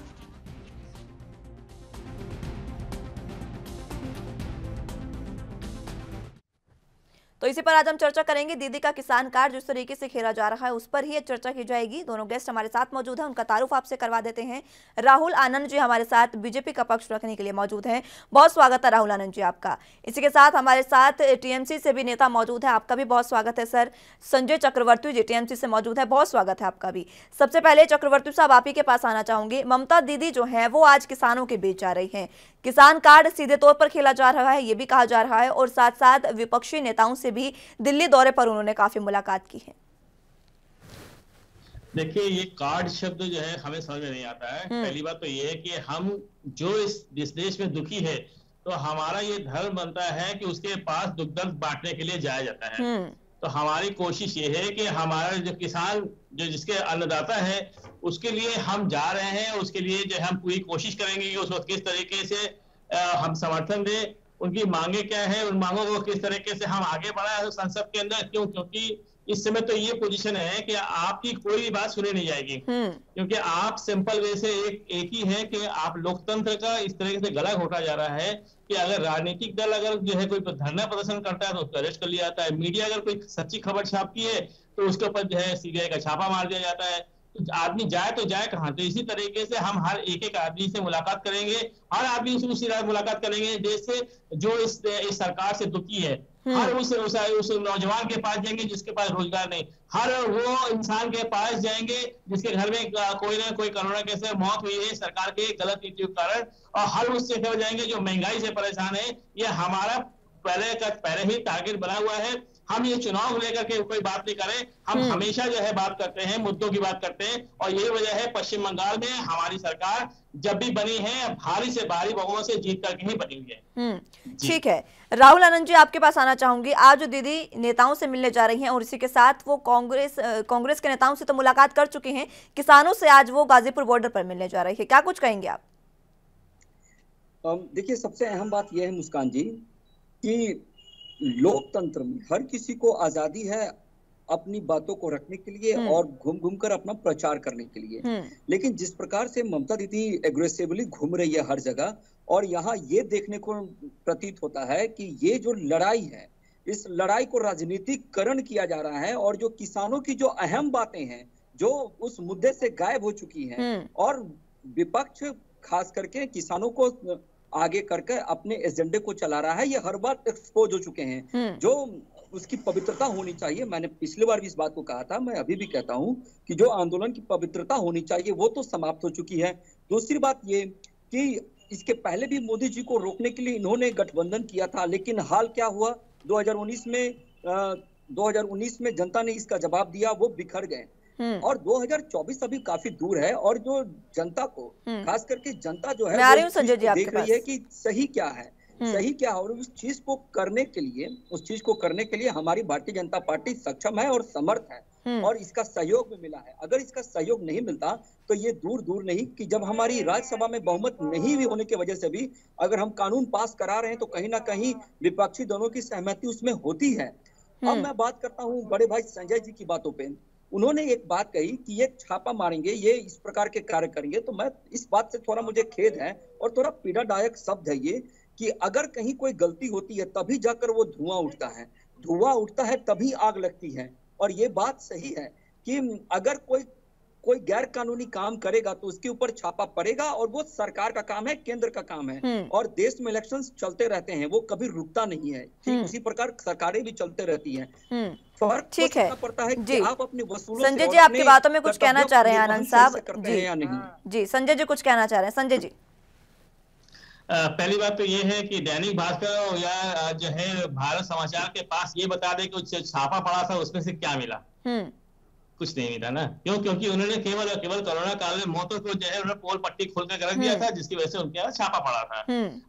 Speaker 1: तो इसी पर आज हम चर्चा करेंगे। दीदी का किसान कार्ड जिस तरीके से खेला जा रहा है उस पर ही चर्चा की जाएगी। दोनों गेस्ट हमारे साथ मौजूद हैं, उनका तारुफ आपसे करवा देते हैं। राहुल आनंद जी हमारे साथ बीजेपी का पक्ष रखने के लिए मौजूद हैं, बहुत स्वागत है राहुल आनंद जी आपका। इसी के साथ हमारे साथ टीएमसी से भी नेता मौजूद है, आपका भी बहुत स्वागत है सर। संजय चक्रवर्ती जी टीएमसी से मौजूद है, बहुत स्वागत है आपका भी। सबसे पहले चक्रवर्ती साहब आप ही के पास आना चाहूंगी। ममता दीदी जो है वो आज किसानों के बीच जा रही है, किसान कार्ड सीधे तौर पर खेला जा रहा है, ये भी कहा जा रहा है, और साथ साथ विपक्षी नेताओं से भी दिल्ली दौरे पर उन्होंने काफी मुलाकात की है।
Speaker 5: देखिए, ये कार्ड शब्द जो है हमें समझ में नहीं आता है। पहली बात तो ये है कि हम जो इस देश में दुखी है तो हमारा ये धर्म बनता है कि उसके पास दुख दर्द बांटने के लिए जाया जाता है। तो हमारी कोशिश ये है कि हमारा जो किसान जो जिसके अन्नदाता है उसके लिए हम जा रहे हैं, उसके लिए जो हम पूरी कोशिश करेंगे कि उस वक्त किस तरीके से हम समर्थन दें, उनकी मांगे क्या है, उन मांगों को किस तरीके से हम आगे बढ़ाएं संसद के अंदर। क्योंकि इस समय तो ये पोजीशन है कि आपकी कोई भी बात सुनी नहीं जाएगी, क्योंकि आप सिंपल वे से एक ही है कि आप लोकतंत्र का इस तरीके से गला घोटा जा रहा है कि अगर राजनीतिक दल अगर जो है कोई धरना प्रदर्शन करता है तो उसको अरेस्ट कर लिया जाता है। मीडिया अगर कोई सच्ची खबर छापती है तो उसके ऊपर जो है सीबीआई का छापा मार दिया जाता है। तो आदमी जाए तो जाए कहाँ। तो इसी तरीके से हम हर एक आदमी से मुलाकात करेंगे, हर आदमी से उसी मुलाकात करेंगे जैसे जो इस सरकार से दुखी है। हर उस नौजवान के पास जाएंगे जिसके पास रोजगार नहीं, हर वो इंसान के पास जाएंगे जिसके घर में कोई ना कोई कोरोना कैसे मौत हुई है सरकार के गलत नीतियों के कारण, और हर उससे जाएंगे जो महंगाई से परेशान है। ये हमारा पहले ही टारगेट बना हुआ है। हम ये चुनाव लेकर के कोई बात नहीं करें, हम हमेशा जो है बात करते हैं, मुद्दों की बात करते हैं, और यही वजह है पश्चिम बंगाल में हमारी सरकार जब भी बनी है भारी से भारी बहुमत से जीत करके ही बनी हुई है।
Speaker 1: ठीक है, राहुल आनंद जी आपके पास आना चाहूंगी। आज दीदी नेताओं से मिलने जा रही हैं और इसी के साथ वो कांग्रेस के नेताओं से तो मुलाकात कर चुके हैं, किसानों से आज वो गाजीपुर बॉर्डर पर मिलने जा रही है, क्या कुछ कहेंगे आप?
Speaker 6: देखिए, सबसे अहम बात यह है मुस्कान जी कि लोकतंत्र में हर किसी को आजादी है अपनी बातों को रखने के लिए और घूम घूम कर अपना प्रचार करने के लिए, लेकिन जिस प्रकार से ममता दीदी एग्रेसिवली घूम रही है हर जगह, और यहाँ ये देखने को प्रतीत होता है कि ये जो लड़ाई है, इस लड़ाई को राजनीतिकरण किया जा रहा है, और जो किसानों की जो अहम बातें हैं जो उस मुद्दे से गायब हो चुकी हैं, और विपक्ष खास करके किसानों को आगे करके अपने एजेंडे को चला रहा है, ये हर बार एक्सपोज हो चुके हैं। जो उसकी पवित्रता होनी चाहिए, मैंने पिछली बार भी इस बात को कहा था, मैं अभी भी कहता हूं कि जो आंदोलन की पवित्रता होनी चाहिए वो तो समाप्त हो चुकी है। दूसरी बात ये कि इसके पहले भी मोदी जी को रोकने के लिए इन्होंने गठबंधन किया था, लेकिन हाल क्या हुआ, 2019 में जनता ने इसका जवाब दिया, वो बिखर गए, और 2024 अभी काफी दूर है, और जो जनता को खास करके जनता जो है वो देख रही है कि सही क्या है, सही क्या है, और उस चीज को करने के लिए हमारी भारतीय जनता पार्टी सक्षम है और समर्थ है, और इसका सहयोग भी मिला है। अगर इसका सहयोग नहीं मिलता तो ये दूर दूर नहीं कि जब हमारी राज्यसभा में बहुमत नहीं भी होने की वजह से भी अगर हम कानून पास करा रहे हैं तो कहीं ना कहीं विपक्षी दोनों की सहमति उसमें होती है। अब मैं बात करता हूँ बड़े भाई संजय जी की बातों पे। उन्होंने एक बात कही कि ये छापा मारेंगे, ये इस प्रकार के कार्य करेंगे, तो मैं इस बात से थोड़ा मुझे खेद है और थोड़ा पीड़ादायक शब्द है ये कि अगर कहीं कोई गलती होती है तभी जाकर वो धुआं उठता है तभी आग लगती है। और ये बात सही है कि अगर कोई गैर कानूनी काम करेगा तो उसके ऊपर छापा पड़ेगा, और वो सरकार का काम है, केंद्र का काम है, और देश में इलेक्शंस चलते रहते हैं, वो कभी रुकता नहीं है। ठीक उसी प्रकार सरकारें भी चलते रहती हैं।
Speaker 1: ठीक है,
Speaker 6: पड़ता है
Speaker 1: जी
Speaker 6: कि आप अपने वसूलों
Speaker 1: संजय जी आपकी बातों में कुछ कहना चाह रहे हैं आनंद साहब जी,
Speaker 6: या नहीं?
Speaker 1: जी संजय जी कुछ कहना चाह रहे हैं। संजय जी,
Speaker 5: पहली बात तो ये है कि दैनिक भास्कर या जो है भारत समाचार के पास ये बता दे कि छापा पड़ा था उसमें से क्या मिला, कुछ नहीं मिला ना। क्यों? क्योंकि उन्होंने केवल कोरोना काल में मौतों को जो है उन्होंने पोल पट्टी खोल कर रख दिया था, जिसकी वजह से उनके यहाँ छापा पड़ा था।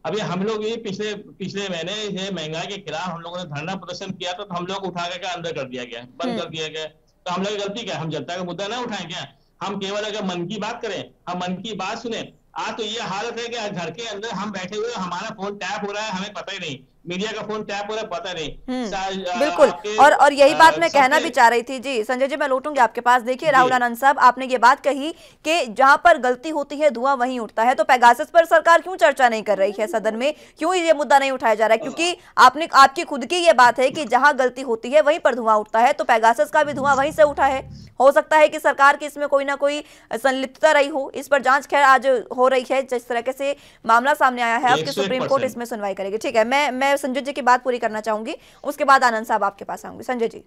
Speaker 5: अभी हम लोग ये पिछले महीने ये महंगाई के खिलाफ हम लोगों ने धरना प्रदर्शन किया तो हम लोग उठा करके अंदर कर दिया गया, बंद कर दिया गया। तो हम लोग गलती क्या, हम जनता का मुद्दा ना उठाएं क्या? हम केवल अगर मन की बात करें, हम मन की बात सुने। आज तो ये हालत है कि घर के अंदर हम बैठे हुए, हमारा फोन टैप हो रहा है, हमें पता ही नहीं, मीडिया का फोन टैप हो रहा है, पता नहीं।
Speaker 1: बिल्कुल, और यही बात मैं कहना भी चाह रही थी। जी संजय जी मैं लौटूंगी आपके पास। देखिए राहुल आनंद साहब, आपने ये बात कही कि जहां पर गलती होती है धुआं वहीं उठता है, तो पेगासस पर सरकार क्यों चर्चा नहीं कर रही है सदन में, क्यों ये मुद्दा नहीं उठाया जा रहा है? क्योंकि आपकी खुद की ये बात है कि जहां गलती होती है वहीं पर धुआं उठता है, तो पेगासस का भी धुआं वहीं से उठा है। हो सकता है कि सरकार की इसमें कोई ना कोई संलिप्तता रही हो, इस पर जांच खैर आज हो रही है। जिस तरह से मामला सामने आया है आपके सुप्रीम कोर्ट इसमें सुनवाई करेगी। ठीक है, मैं संजय जी की बात पूरी करना चाहूंगी, उसके बाद आनंद साहब आपके पास आऊंगी। संजय जी।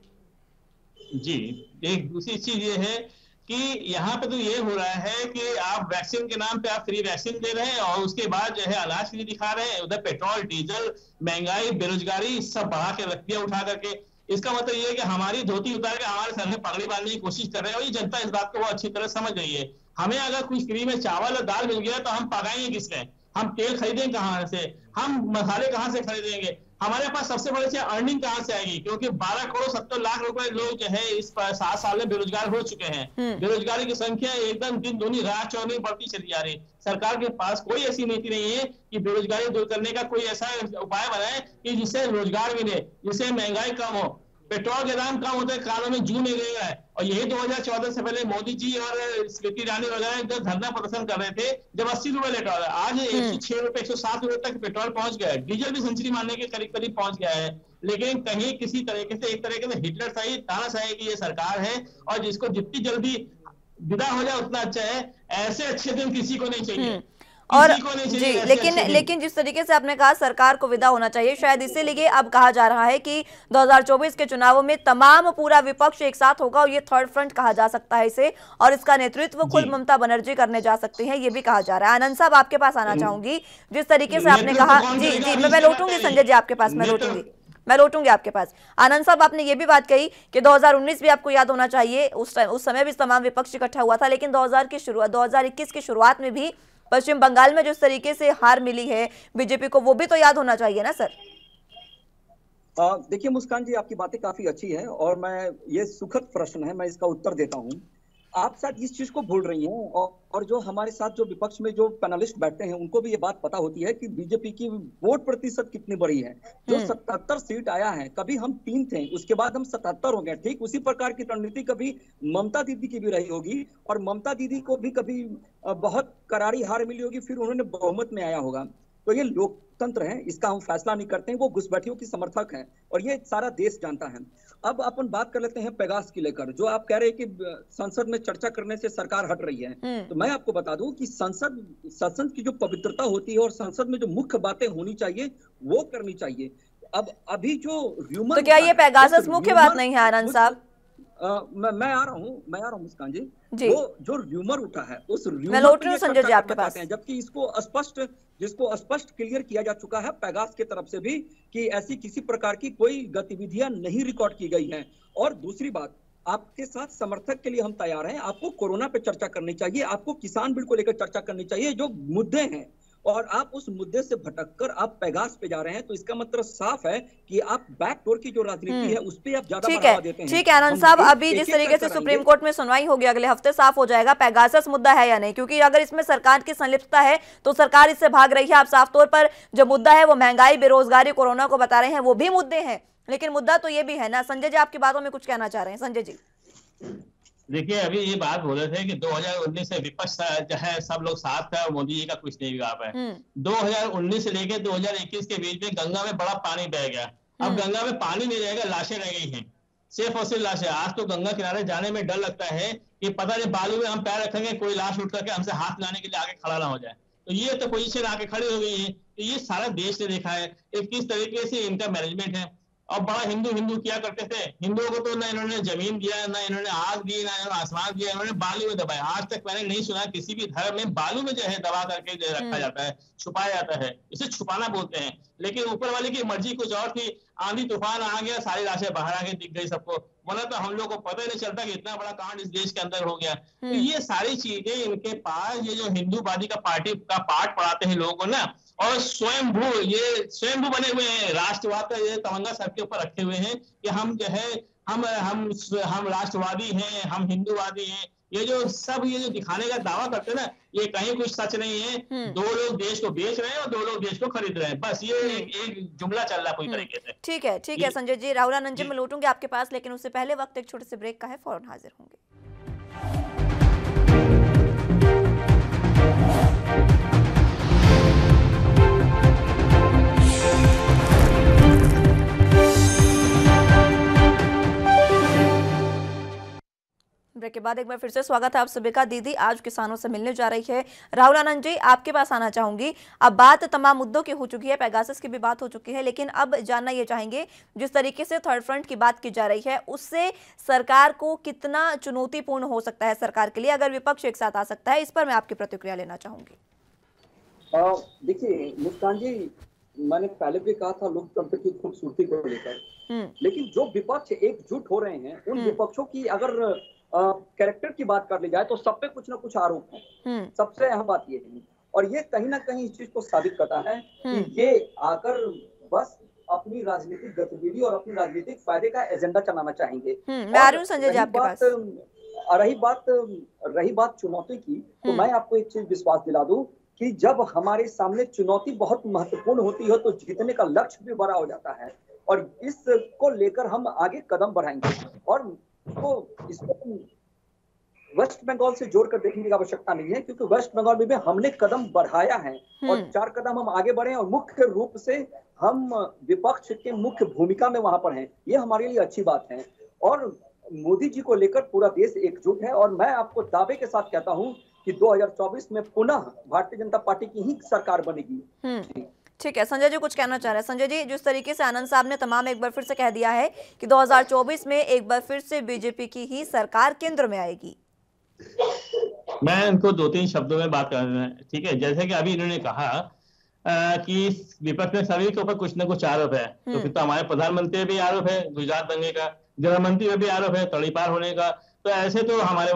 Speaker 5: जी, एक दूसरी चीज ये है कि यहाँ पे तो ये हो रहा है कि आप वैक्सीन के नाम पे आप फ्री वैक्सीन दे रहे हैं और उसके बाद जो है अनाज फ्री दिखा रहे हैं, उधर पेट्रोल डीजल महंगाई बेरोजगारी सब बढ़ा के रख दिया उठा करके। इसका मतलब ये है कि हमारी धोती उतार के हमारे सर में पगड़ी बांधने की कोशिश कर रहे हैं, और ये जनता इस बात को बहुत अच्छी तरह समझ रही है। हमें अगर कुछ फ्री में चावल और दाल मिल गया तो हम पकाएंगे किससे, हम तेल खरीदेंगे कहाँ से, हम मसाले कहाँ से खरीदेंगे, हमारे पास सबसे बड़ी चीज अर्निंग कहाँ से आएगी? क्योंकि 12 करोड़ 70 लाख रुपए लोग जो है इस 7 साल में बेरोजगार हो चुके हैं। बेरोजगारी की संख्या एकदम दिन दूनी रात चौनी बढ़ती चली जा रही। सरकार के पास कोई ऐसी नीति नहीं है कि बेरोजगारी दूर करने का कोई ऐसा उपाय बनाए कि जिससे रोजगार मिले, जिससे महंगाई कम हो। पेट्रोल के दाम कम होते कालों में जून में गया है, और यही 2014 से पहले मोदी जी और स्मृति ईरानी वगैरह जब धरना प्रदर्शन कर रहे थे जब 80 रुपए लीटर, आज 106 रुपए 107 रुपए तक पेट्रोल पहुंच गया है, डीजल भी सेंचुरी मारने के करीब करीब पहुंच गया है। लेकिन कहीं किसी तरीके से एक तरीके से हिटलर शाही तानाशाही की ये सरकार है, और जिसको जितनी जल्दी विदा हो जाए उतना अच्छा है। ऐसे अच्छे दिन किसी को नहीं चाहिए।
Speaker 1: और जी लेकिन जिस तरीके से आपने कहा सरकार को विदा होना चाहिए, शायद इसीलिए अब कहा जा रहा है कि 2024 के चुनावों में तमाम पूरा विपक्ष एक साथ होगा, और ये थर्ड फ्रंट कहा जा सकता है इसे, और इसका नेतृत्व खुद ममता बनर्जी करने जा सकती हैं, ये भी कहा जा रहा है। आनंद साहब आपके पास आना चाहूंगी। जिस तरीके से आपने कहा, जी मैं लौटूंगी संजय जी आपके पास, मैं लौटूंगी। मैं लौटूंगी आपके पास। आनंद साहब, आपने ये भी बात कही कि 2019 भी आपको याद होना चाहिए, उस समय भी तमाम विपक्ष इकट्ठा हुआ था, लेकिन 2021 की शुरुआत में भी पश्चिम बंगाल में जिस तरीके से हार मिली है बीजेपी को, वो भी तो याद होना चाहिए ना सर।
Speaker 6: देखिए मुस्कान जी, आपकी बातें काफी अच्छी है और मैं, ये सुखद प्रश्न है, मैं इसका उत्तर देता हूँ। आप शायद इस चीज को भूल रही हैं और जो हमारे साथ जो विपक्ष में जो पैनलिस्ट बैठते हैं उनको भी ये बात पता होती है कि बीजेपी की वोट प्रतिशत कितनी बड़ी है। जो 77 सीट आया है, कभी हम 3 थे, उसके बाद हम 77 हो गए। ठीक उसी प्रकार की रणनीति कभी ममता दीदी की भी रही होगी और ममता दीदी को भी कभी बहुत करारी हार मिली होगी, फिर उन्होंने बहुमत में आया होगा। तो ये लोकतंत्र है, इसका हम फैसला नहीं करते हैं, वो घुसपैठियों की समर्थक हैं और ये सारा देश जानता है। अब अपन बात कर लेते हैं पेगास की लेकर, जो आप कह रहे हैं कि संसद में चर्चा करने से सरकार हट रही है। तो मैं आपको बता दूं कि संसद की जो पवित्रता होती है और संसद में जो मुख्य बातें होनी चाहिए वो करनी चाहिए। अब अभी जो र्यूमर,
Speaker 1: तो क्या ये पेगासस मुख्य बात नहीं है आनंद साहब?
Speaker 6: मैं आ रहा हूँ मुस्कान जी। वो जो र्यूमर उठा है उस
Speaker 1: र्यूमर संजय जी आपके पास
Speaker 6: हैं, जबकि जिसको स्पष्ट क्लियर किया जा चुका है पेगास की तरफ से भी कि ऐसी किसी प्रकार की कोई गतिविधियां नहीं रिकॉर्ड की गई हैं। और दूसरी बात, आपके साथ समर्थक के लिए हम तैयार हैं। आपको कोरोना पे चर्चा करनी चाहिए, आपको किसान बिल को लेकर चर्चा करनी चाहिए, जो मुद्दे हैं, और आप उस मुद्दे से भटककर आप पेगास पे जा रहे हैं। तो इसका मतलब साफ है कि आप बैकडोर की जो राजनीति है उस पर आप ज्यादा बढ़ावा देते हैं।
Speaker 1: ठीक है आनंद साहब, अभी जिस तरीके से सुप्रीम कोर्ट में सुनवाई होगी अगले हफ्ते, साफ हो जाएगा पेगासस मुद्दा है या नहीं, क्योंकि अगर इसमें सरकार की संलिप्तता है तो सरकार इससे भाग रही है। आप साफ तौर पर जो मुद्दा है वो महंगाई, बेरोजगारी, कोरोना को बता रहे हैं, वो भी मुद्दे हैं, लेकिन मुद्दा तो ये भी है ना। संजय जी, आपकी बातों में कुछ कहना चाह रहे हैं? संजय जी
Speaker 5: देखिए, अभी ये बात बोल रहे थे कि 2019 से विपक्ष जो है सब लोग साथ है और मोदी जी का कुछ नहीं बिगाड़ पाए। 2019 से लेकर 2021 के बीच में गंगा में बड़ा पानी बह गया। अब गंगा में पानी नहीं रहेगा, लाशें रह गई हैं, सिर्फ और सिर्फ लाशें। आज तो गंगा किनारे जाने में डर लगता है कि पता नहीं बालू में हम पैर रखेंगे, कोई लाश उठ करके हमसे हाथ लाने के लिए आगे खड़ा ना हो जाए। तो ये तो पोजीशन आके खड़ी हो गई है। तो ये सारा देश ने देखा है किस तरीके से इनका मैनेजमेंट है। और बड़ा हिंदू किया करते थे। हिंदुओं को तो ना इन्होंने जमीन दिया, ना इन्होंने आग दी, ना इन्होंने आसमान दिया, इन्होंने बालू में दबाया। आज तक मैंने नहीं सुना किसी भी धर्म में बालू में जो है दबा करके जो रखा जाता है, छुपाया जाता है। इसे छुपाना बोलते हैं। लेकिन ऊपर वाले की मर्जी कुछ और थी, आंधी तूफान आ गया, सारी लाशें बाहर आके दिख गई सबको। वरना तो हम लोग को पता ही नहीं चलता कि इतना बड़ा कांड इस देश के अंदर हो गया। तो ये सारी चीजें इनके पास, ये जो हिंदूवादी का पार्टी का पाठ पढ़ाते हैं लोगों को ना, और स्वयंभू बने हुए हैं। राष्ट्रवाद का ये तमंगा सर के ऊपर रखे हुए हैं कि हम जो है हम राष्ट्रवादी हैं, हम हिंदूवादी हैं। ये जो दिखाने का दावा करते हैं ना, ये कहीं कुछ सच नहीं है। 2 लोग देश को बेच रहे हैं और 2 लोग देश को खरीद रहे हैं। बस ये एक जुमला चल रहा है पूरी तरीके से।
Speaker 1: ठीक है संजय जी। राहुल आनंद जी, मैं लौटूंगी आपके पास, लेकिन उससे पहले वक्त एक छोटे से ब्रेक का है, फौरन हाजिर होंगे। ब्रेक के बाद एक बार फिर से स्वागत है आप सभी का। दीदी आज किसानों से मिलने जा रही है। राहुल आनंद जी, आपके पास आना चाहूंगी। अब बात तमाम मुद्दों की हो चुकी है, पेगासस की भी बात हो चुकी है, लेकिन अब जानना ये चाहेंगे जिस तरीके से थर्ड फ्रंट की बात की जा रही है, उससे सरकार को कितना चुनौतीपूर्ण हो सकता है सरकार के लिए, अगर विपक्ष एक साथ आ सकता है? इस पर मैं आपकी प्रतिक्रिया लेना चाहूंगी।
Speaker 6: देखिए मुस्कान जी, मैंने पहले भी कहा था लोकतंत्र की खूबसूरती को लेकर, लेकिन जो विपक्ष एकजुट हो रहे हैं, उन विपक्षों की अगर कैरेक्टर की बात कर ली जाए तो सब पे कुछ ना कुछ आरोप है। सबसे अहम बात ये है, और ये कहीं ना कहीं इस चीज को साबित करता है कि ये आकर बस अपनी राजनीतिक गतिविधि और अपनी राजनीतिक फायदे का एजेंडा चलाना चाहेंगे।
Speaker 1: संजय जी आपके पास
Speaker 6: रही बात चुनौती की, तो मैं आपको एक चीज विश्वास दिला दूं कि जब हमारे सामने चुनौती बहुत महत्वपूर्ण होती है तो जीतने का लक्ष्य भी बड़ा हो जाता है, और इसको लेकर हम आगे कदम बढ़ाएंगे। और इसको वेस्ट बंगाल से जोड़कर देखने की आवश्यकता नहीं है, क्योंकि वेस्ट बंगाल में भी हमने कदम बढ़ाया है और 4 कदम हम आगे बढ़े, और मुख्य रूप से हम विपक्ष के मुख्य भूमिका में वहां पर हैं। ये हमारे लिए अच्छी बात है, और मोदी जी को लेकर पूरा देश एकजुट है। और मैं आपको दावे के साथ कहता हूं कि 2024 में पुनः भारतीय जनता पार्टी की ही सरकार बनेगी।
Speaker 1: ठीक है, संजय जी कुछ कहना चाह रहे हैं? संजय जी, जिस तरीके से आनंद साहब ने तमाम एक बार फिर से कह दिया है कि 2024 में एक बार फिर से बीजेपी की ही सरकार केंद्र में आएगी,
Speaker 5: मैं इनको 2-3 शब्दों में बात करना है। ठीक है, जैसे कि अभी इन्होंने कहा कि विपक्ष में सभी के ऊपर कुछ न कुछ आरोप है। तो फिर तो हमारे प्रधानमंत्री पे भी आरोप है गुजरात दंगे का, गृह मंत्री पे भी आरोप है तड़ीपार होने का। तो ऐसे तो हमारे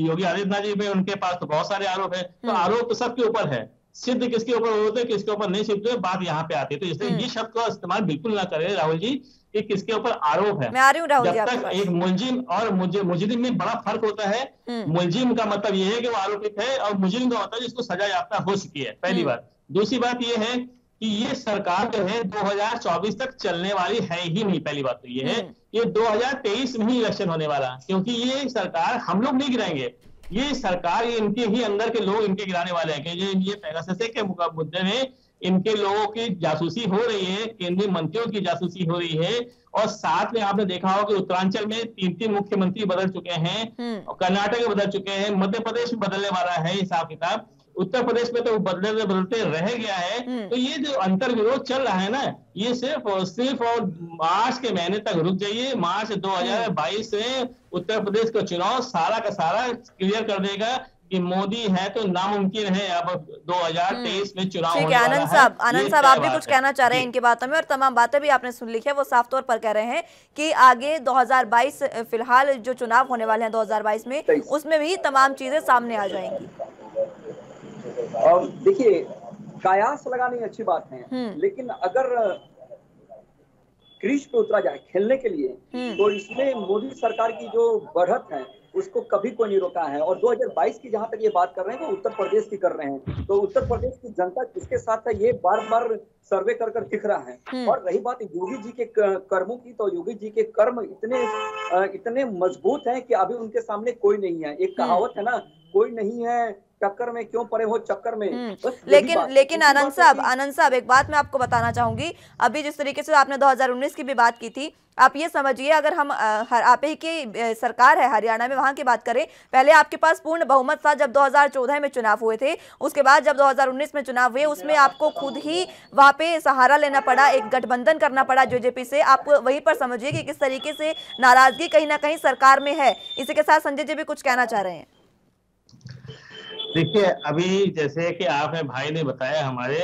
Speaker 5: योगी आदित्यनाथ जी पे, उनके पास तो बहुत सारे आरोप है। तो आरोप तो सबके ऊपर है, सिद्ध किसके ऊपर होते हैं किसके ऊपर नहीं सिद्ध, बात यहाँ पे आती है। तो इसलिए ये शब्द का इस्तेमाल बिल्कुल ना करें राहुल जी कि किसके ऊपर आरोप है।
Speaker 1: मैं आ रही हूँ राहुल जी,
Speaker 5: जब तक एक मुलजिम और मुजरिम में बड़ा फर्क होता है। मुलजिम का मतलब ये है कि वो आरोपित है, और मुजरिम का मतलब जिसको सजा याफ्ता हो चुकी है, पहली बात। दूसरी बात ये है कि ये सरकार जो है 2024 तक चलने वाली है ही नहीं। पहली बात तो ये है, ये 2023 में ही इलेक्शन होने वाला, क्योंकि ये सरकार हम लोग नहीं गिराएंगे, ये सरकार, ये इनके ही अंदर के लोग इनके गिराने वाले हैं। कि ये पेगासस के मुद्दे में इनके लोगों की जासूसी हो रही है, केंद्रीय मंत्रियों की जासूसी हो रही है। और साथ में आपने देखा होगा कि उत्तरांचल में 3 मुख्यमंत्री बदल चुके हैं, कर्नाटक में बदल चुके हैं, मध्य प्रदेश में बदलने वाला है हिसाब किताब, उत्तर प्रदेश में तो बदलते बदलते रह गया है। तो ये जो अंतर विरोध चल रहा है ना, ये सिर्फ और मार्च के महीने तक रुक जाइए। मार्च 2022 से उत्तर प्रदेश का चुनाव सारा का सारा क्लियर कर देगा कि मोदी है तो नामुमकिन है अब 2023 में चुनाव होने वाला है।
Speaker 1: आनंद साहब आप भी कुछ कहना चाह रहे हैं इनकी बातों में, और तमाम बातें भी आपने सुन लिखी है। वो साफ तौर पर कह रहे हैं कि आगे 2022 फिलहाल जो चुनाव होने वाले हैं 2022 में, उसमें भी तमाम चीजें सामने आ जाएंगी।
Speaker 6: और देखिए, कयास लगानी अच्छी बात है, लेकिन अगर क्रीज पे उतरा जाए खेलने के लिए, तो इसमें मोदी सरकार की जो बढ़त है उसको कभी कोई नहीं रोका है। और 2022 की जहां तक ये बात कर रहे हैं, वो उत्तर प्रदेश की कर रहे हैं, तो उत्तर प्रदेश की जनता किसके साथ है ये बार बार सर्वे कर दिख रहा है। और रही बात योगी जी के कर्मों की, तो योगी जी के कर्म इतने मजबूत हैं कि अभी उनके सामने कोई नहीं है। एक कहावत है ना, कोई नहीं है चक्कर में क्यों पड़े हो चक्कर में।
Speaker 1: लेकिन आनंद साहब एक बात मैं आपको बताना चाहूंगी। अभी जिस तरीके से आपने 2019 की भी बात की थी, आप ये समझिए, अगर हम आप ही की सरकार है हरियाणा में, वहां की बात करें, पहले आपके पास पूर्ण बहुमत था जब 2014 में चुनाव हुए थे। उसके बाद जब 2019 में चुनाव हुए, उसमें आपको खुद ही वहां पे सहारा लेना पड़ा, एक गठबंधन करना पड़ा जेजेपी से। आप वहीं पर समझिए कि किस तरीके से नाराजगी कहीं ना कहीं सरकार में है। इसी के साथ संजय जी भी कुछ कहना चाह रहे हैं।
Speaker 5: देखिए, अभी जैसे कि आपने भाई ने बताया हमारे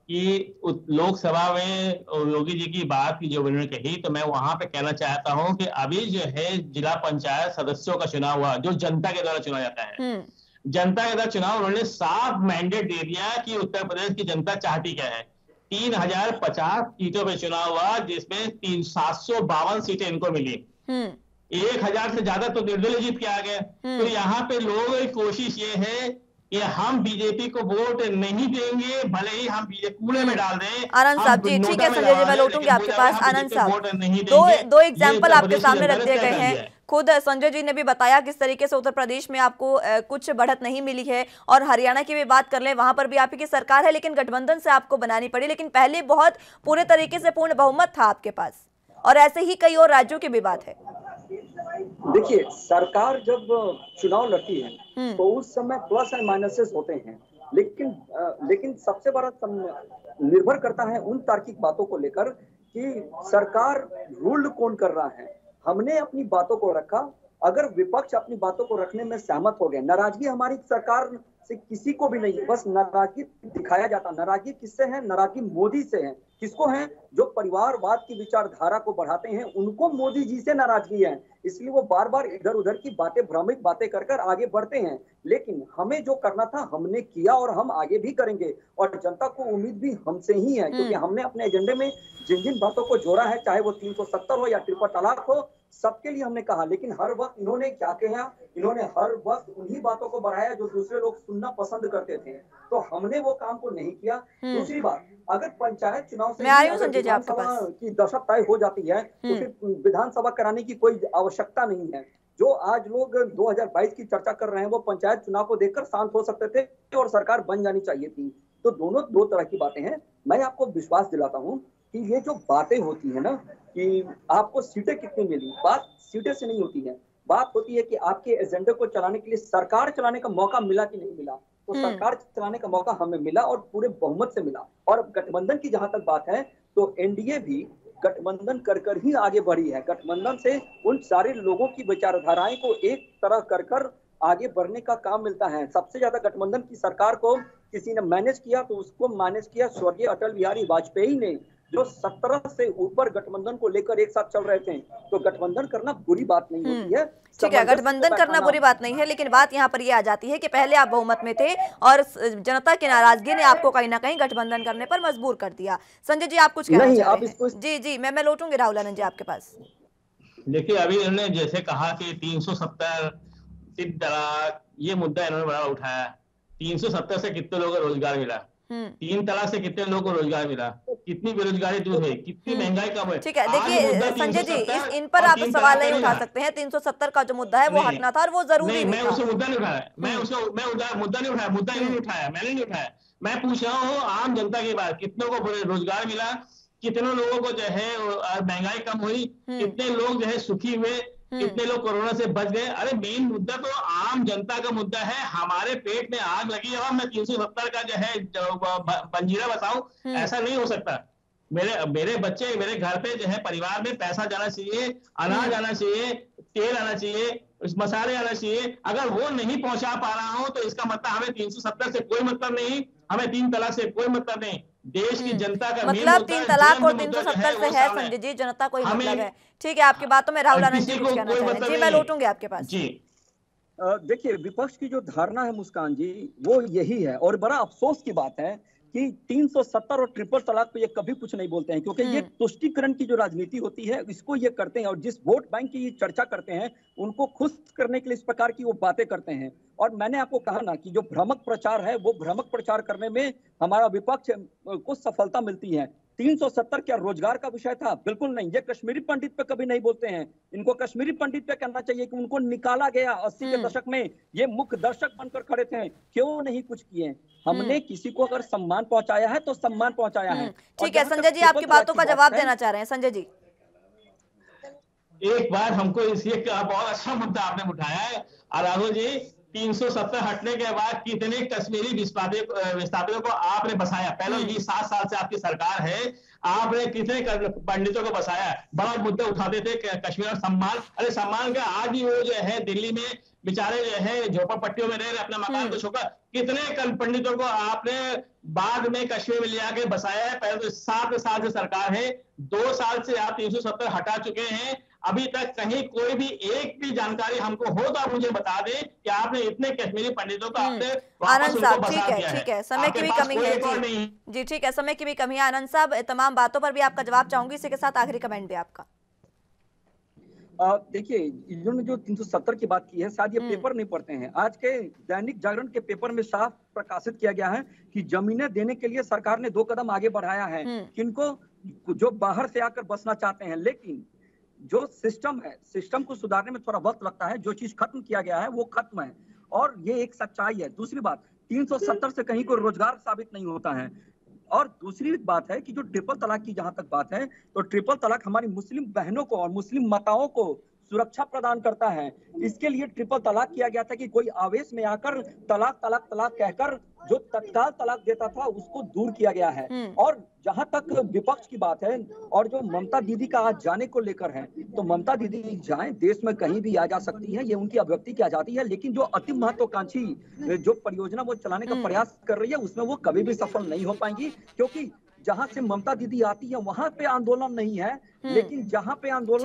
Speaker 5: कि लोकसभा में योगी जी की बात की जो उन्होंने कही, तो मैं वहां पे कहना चाहता हूं कि अभी जो है जिला पंचायत सदस्यों का चुनाव हुआ, जो जनता के द्वारा चुना जाता है, जनता के द्वारा चुनाव, उन्होंने साफ मैंडेट दे दिया कि उत्तर प्रदेश की जनता चाहती क्या है। 3050 सीटों पे चुनाव हुआ, जिसमें 752 सीटें इनको मिली। 1000 से ज्यादा तो निर्दलीय जीत के आ गए। तो यहाँ पे लोगों की कोशिश ये है कि हम बीजेपी को वोट नहीं देंगे, भले ही हम बीजेपी कूड़े में डाल दें।
Speaker 1: आनंद साहब जी, ठीक है संजय जी, मैं लौटूंगी आपके पास। आनंद साहब, दो एग्जाम्पल आपके सामने रख दिए गए हैं। खुद संजय जी ने भी बताया किस तरीके से उत्तर प्रदेश में आपको कुछ बढ़त नहीं मिली है, और हरियाणा की भी बात कर लें, वहां पर भी आप ही की सरकार है, लेकिन गठबंधन से आपको बनानी पड़ी। लेकिन पहले बहुत पूरे तरीके से पूर्ण बहुमत था आपके पास, और ऐसे ही कई और राज्यों की भी बात है।
Speaker 6: देखिए, सरकार जब चुनाव लड़ती है तो उस समय प्लस एंड माइनसेस होते हैं, लेकिन सबसे बड़ा निर्भर करता है उन तार्किक बातों को लेकर कि सरकार रूल कौन कर रहा है। हमने अपनी बातों को रखा, अगर विपक्ष अपनी बातों को रखने में सहमत हो गए, नाराजगी हमारी सरकार से किसी को भी नहीं है, बस नाराजगी दिखाया जाता। नाराजगी किससे है? नाराजगी मोदी से है। किसको है? जो परिवारवाद की विचारधारा को बढ़ाते हैं, उनको मोदी जी से नाराजगी है। इसलिए वो बार बार इधर उधर की बातें, भ्रमित बातें कर आगे बढ़ते हैं। लेकिन हमें जो करना था हमने किया, और हम आगे भी करेंगे। और जनता को उम्मीद भी हमसे ही है, क्योंकि हमने अपने एजेंडे में जिन जिन बातों को जोड़ा है, चाहे वो 370 हो या ट्रिपल तलाक हो, सबके लिए हमने कहा। लेकिन हर वक्त इन्होंने क्या किया? इन्होंने हर वक्त उन्हीं बातों को बढ़ाया जो दूसरे लोग सुनना पसंद करते थे। तो हमने वो काम को नहीं किया। दूसरी बात, अगर पंचायत चुनाव से विधानसभा की दशा तय हो जाती है, तो फिर विधानसभा कराने की कोई आवश्यकता नहीं है। जो आज लोग 2022 की चर्चा कर रहे हैं, वो पंचायत चुनाव को देखकर शांत हो सकते थे और सरकार बन जानी चाहिए थी। तो दोनों दो तरह की बातें हैं। मैं आपको विश्वास दिलाता हूँ कि ये जो बातें होती है ना कि आपको सीटें कितनी मिली, बात सीटें से नहीं होती है। बात होती है कि आपके एजेंडे को चलाने के लिए सरकार चलाने का मौका मिला कि नहीं मिला। तो सरकार चलाने का मौका हमें मिला, और पूरे बहुमत से मिला। और गठबंधन की जहां तक बात है, तो एनडीए भी गठबंधन कर ही आगे बढ़ी है। गठबंधन से उन सारे लोगों की विचारधाराएं को एक तरह कर आगे बढ़ने का काम मिलता है। सबसे ज्यादा गठबंधन की सरकार को किसी ने मैनेज किया तो उसको मैनेज किया स्वर्गीय अटल बिहारी वाजपेयी ने, जो 17 से ऊपर गठबंधन को लेकर एक साथ चल रहे थे। तो गठबंधन करना बुरी बात नहीं होती है,
Speaker 1: ठीक है, गठबंधन करना बुरी बात नहीं है, लेकिन बात यहाँ पर ये आ जाती है कि पहले आप बहुमत में थे और जनता की नाराजगी ने आपको कहीं ना कहीं गठबंधन करने पर मजबूर कर दिया। संजय जी, आप कुछ कहना चाह रहे हैं? जी, मैं लौटूंगी राहुल आनंद जी आपके पास।
Speaker 5: देखिए, अभी इन्होंने जैसे कहा कि 370 तीन तलाक, ये मुद्दा इन्होंने बड़ा उठाया। 370 से कितने लोगों को रोजगार मिला? 3 तलाक से कितने लोगों को रोजगार मिला? कितनी बेरोजगारी दूर हुई? कितनी महंगाई कम हुई?
Speaker 1: ठीक है, देखिए संजय जी, इन पर आप सवाल नहीं उठा सकते हैं। 370 का जो मुद्दा है वो हटना था और वो जरूरी नहीं।
Speaker 5: मैं उसको मुद्दा नहीं उठाया, मैं मुद्दा नहीं उठाया, मुद्दा इन्होंने उठाया, मैंने नहीं उठाया। मैं पूछ रहा हूँ आम जनता की बात, कितनों को रोजगार मिला, कितने लोगों को जो है महंगाई कम हुई, कितने लोग जो है सुखी हुए, कितने लोग कोरोना से बच गए। अरे मेन मुद्दा तो आम जनता का मुद्दा है। हमारे पेट में आग लगी है और मैं 370 का जो है पंजीरा बताऊं, ऐसा नहीं हो सकता। मेरे बच्चे, मेरे घर पे जो है परिवार में पैसा जाना चाहिए, अनाज आना चाहिए, तेल आना चाहिए, मसाले आना चाहिए। अगर वो नहीं पहुंचा पा रहा हूं तो इसका मतलब हमें 370 से कोई मतलब नहीं, हमें 3 तलाक से कोई मतलब नहीं। देश की जनता का
Speaker 1: मतलब 3 तलाक और 370 से है संजय जी, जनता को ही मतलब है। ठीक है, आपकी बातों में राहुल आनंद जी कुछ कहना चाह रहे हैं। जी, मैं लौटूंगी आपके पास।
Speaker 5: जी,
Speaker 6: देखिए, विपक्ष की जो धारणा है मुस्कान जी, वो यही है और बड़ा अफसोस की बात है कि 370 और ट्रिपल तलाक पे ये कभी कुछ नहीं बोलते हैं, क्योंकि ये तुष्टीकरण की जो राजनीति होती है इसको ये करते हैं और जिस वोट बैंक की ये चर्चा करते हैं उनको खुश करने के लिए इस प्रकार की वो बातें करते हैं। और मैंने आपको कहा ना कि जो भ्रामक प्रचार है वो भ्रामक प्रचार करने में हमारा विपक्ष को सफलता मिलती है। 370 क्या रोजगार का विषय था? बिल्कुल नहीं। ये कश्मीरी पंडित पे कभी नहीं बोलते हैं। इनको कश्मीरी पंडित पे कहना चाहिए कि उनको निकाला गया 80 के दशक में, ये मुख्य दर्शक बनकर खड़े थे, क्यों नहीं कुछ किए? हमने किसी को अगर सम्मान पहुंचाया है तो सम्मान पहुंचाया है।
Speaker 1: ठीक है संजय जी, आपकी बातों का जवाब देना चाह रहे हैं संजय जी।
Speaker 5: एक बार हमको इसलिए बहुत अच्छा मुद्दा आपने उठाया है राहुल जी। 370 हटने के बाद कितने कश्मीरी विस्थापितों को आपने बसाया? पहले ये 7 साल से आपकी सरकार है, आपने कितने पंडितों को बसाया? बड़ा मुद्दा उठाते थे कश्मीर और सम्मान। अरे सम्मान का आज ही वो जो है दिल्ली में बेचारे जो है झोपड़पट्टियों में रह रहे, अपना मकान को छोड़कर। कितने पंडितों को आपने बाद में कश्मीर में ले आके बसाया है? पहले तो 7 साल से सरकार है, 2 साल से आप 370 हटा चुके हैं। अभी तक कहीं कोई भी एक भी जानकारी हमको हो तो आप मुझे बता दें कि आपने इतने कश्मीरी पंडितों को आपने
Speaker 1: आनंद साहब, ठीक है, समय की भी कमी है जी, ठीक है, समय की भी कमी है। आनंद साहब, तमाम बातों पर भी आपका जवाब चाहूंगी, इसी के साथ आखिरी कमेंट भी आपका।
Speaker 6: देखिए, इन्होंने जो 370 की बात की है, शायद ये पेपर नहीं पढ़ते हैं। आज के दैनिक जागरण के पेपर में साफ प्रकाशित किया गया है कि जमीनें देने के लिए सरकार ने 2 कदम आगे बढ़ाया है, किनको जो बाहर से आकर बसना चाहते हैं। लेकिन जो सिस्टम है, सिस्टम को सुधारने में थोड़ा वक्त लगता है। जो चीज खत्म किया गया है वो खत्म है और ये एक सच्चाई है। दूसरी बात, 370 से कहीं कोई रोजगार साबित नहीं होता है। और दूसरी बात है कि जो ट्रिपल तलाक की जहां तक बात है, तो ट्रिपल तलाक हमारी मुस्लिम बहनों को और मुस्लिम माताओं को सुरक्षा प्रदान करता है। इसके लिए ट्रिपल तलाक किया गया था कि कोई आवेश में आकर तलाक तलाक तलाक कहकर जो तत्काल तलाक देता था उसको दूर किया गया है। और जहां तक विपक्ष की बात है और जो ममता दीदी का आज जाने को लेकर है, तो ममता दीदी जाएं, देश में कहीं भी आ जा सकती है, ये उनकी अभिव्यक्ति की आजादी है। लेकिन जो अति महत्वाकांक्षी जो परियोजना वो चलाने का प्रयास कर रही है उसमें वो कभी भी सफल नहीं हो पाएंगी, क्योंकि जहां से ममता दीदी आती है वहां पे आंदोलन नहीं है, लेकिन जहां पे आंदोलन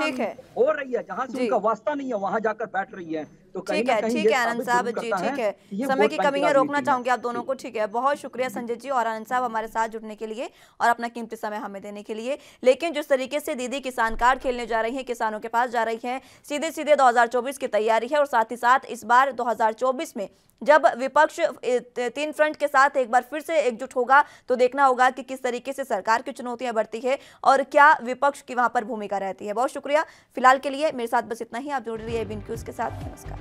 Speaker 6: हो रही है, जहां से उनका वास्ता नहीं है, वहां जाकर बैठ रही है। तो
Speaker 1: ठीक है आनंद साहब जी, ठीक है, समय की कमी है, रोकना चाहूंगी आप दोनों को। ठीक है, बहुत शुक्रिया संजय जी और आनंद साहब हमारे साथ जुड़ने के लिए और अपना कीमती समय हमें देने के लिए। लेकिन जिस तरीके से दीदी किसान कार्ड खेलने जा रही है, किसानों के पास जा रही है, सीधे सीधे 2024 की तैयारी है और साथ ही साथ इस बार 2024 में जब विपक्ष 3 फ्रंट के साथ एक बार फिर से एकजुट होगा तो देखना होगा कि किस तरीके से सरकार की चुनौतियां बढ़ती है और क्या विपक्ष की वहां पर भूमिका रहती है। बहुत शुक्रिया। फिलहाल के लिए मेरे साथ बस इतना ही। आप जुड़ रही है BNQs के साथ। नमस्कार।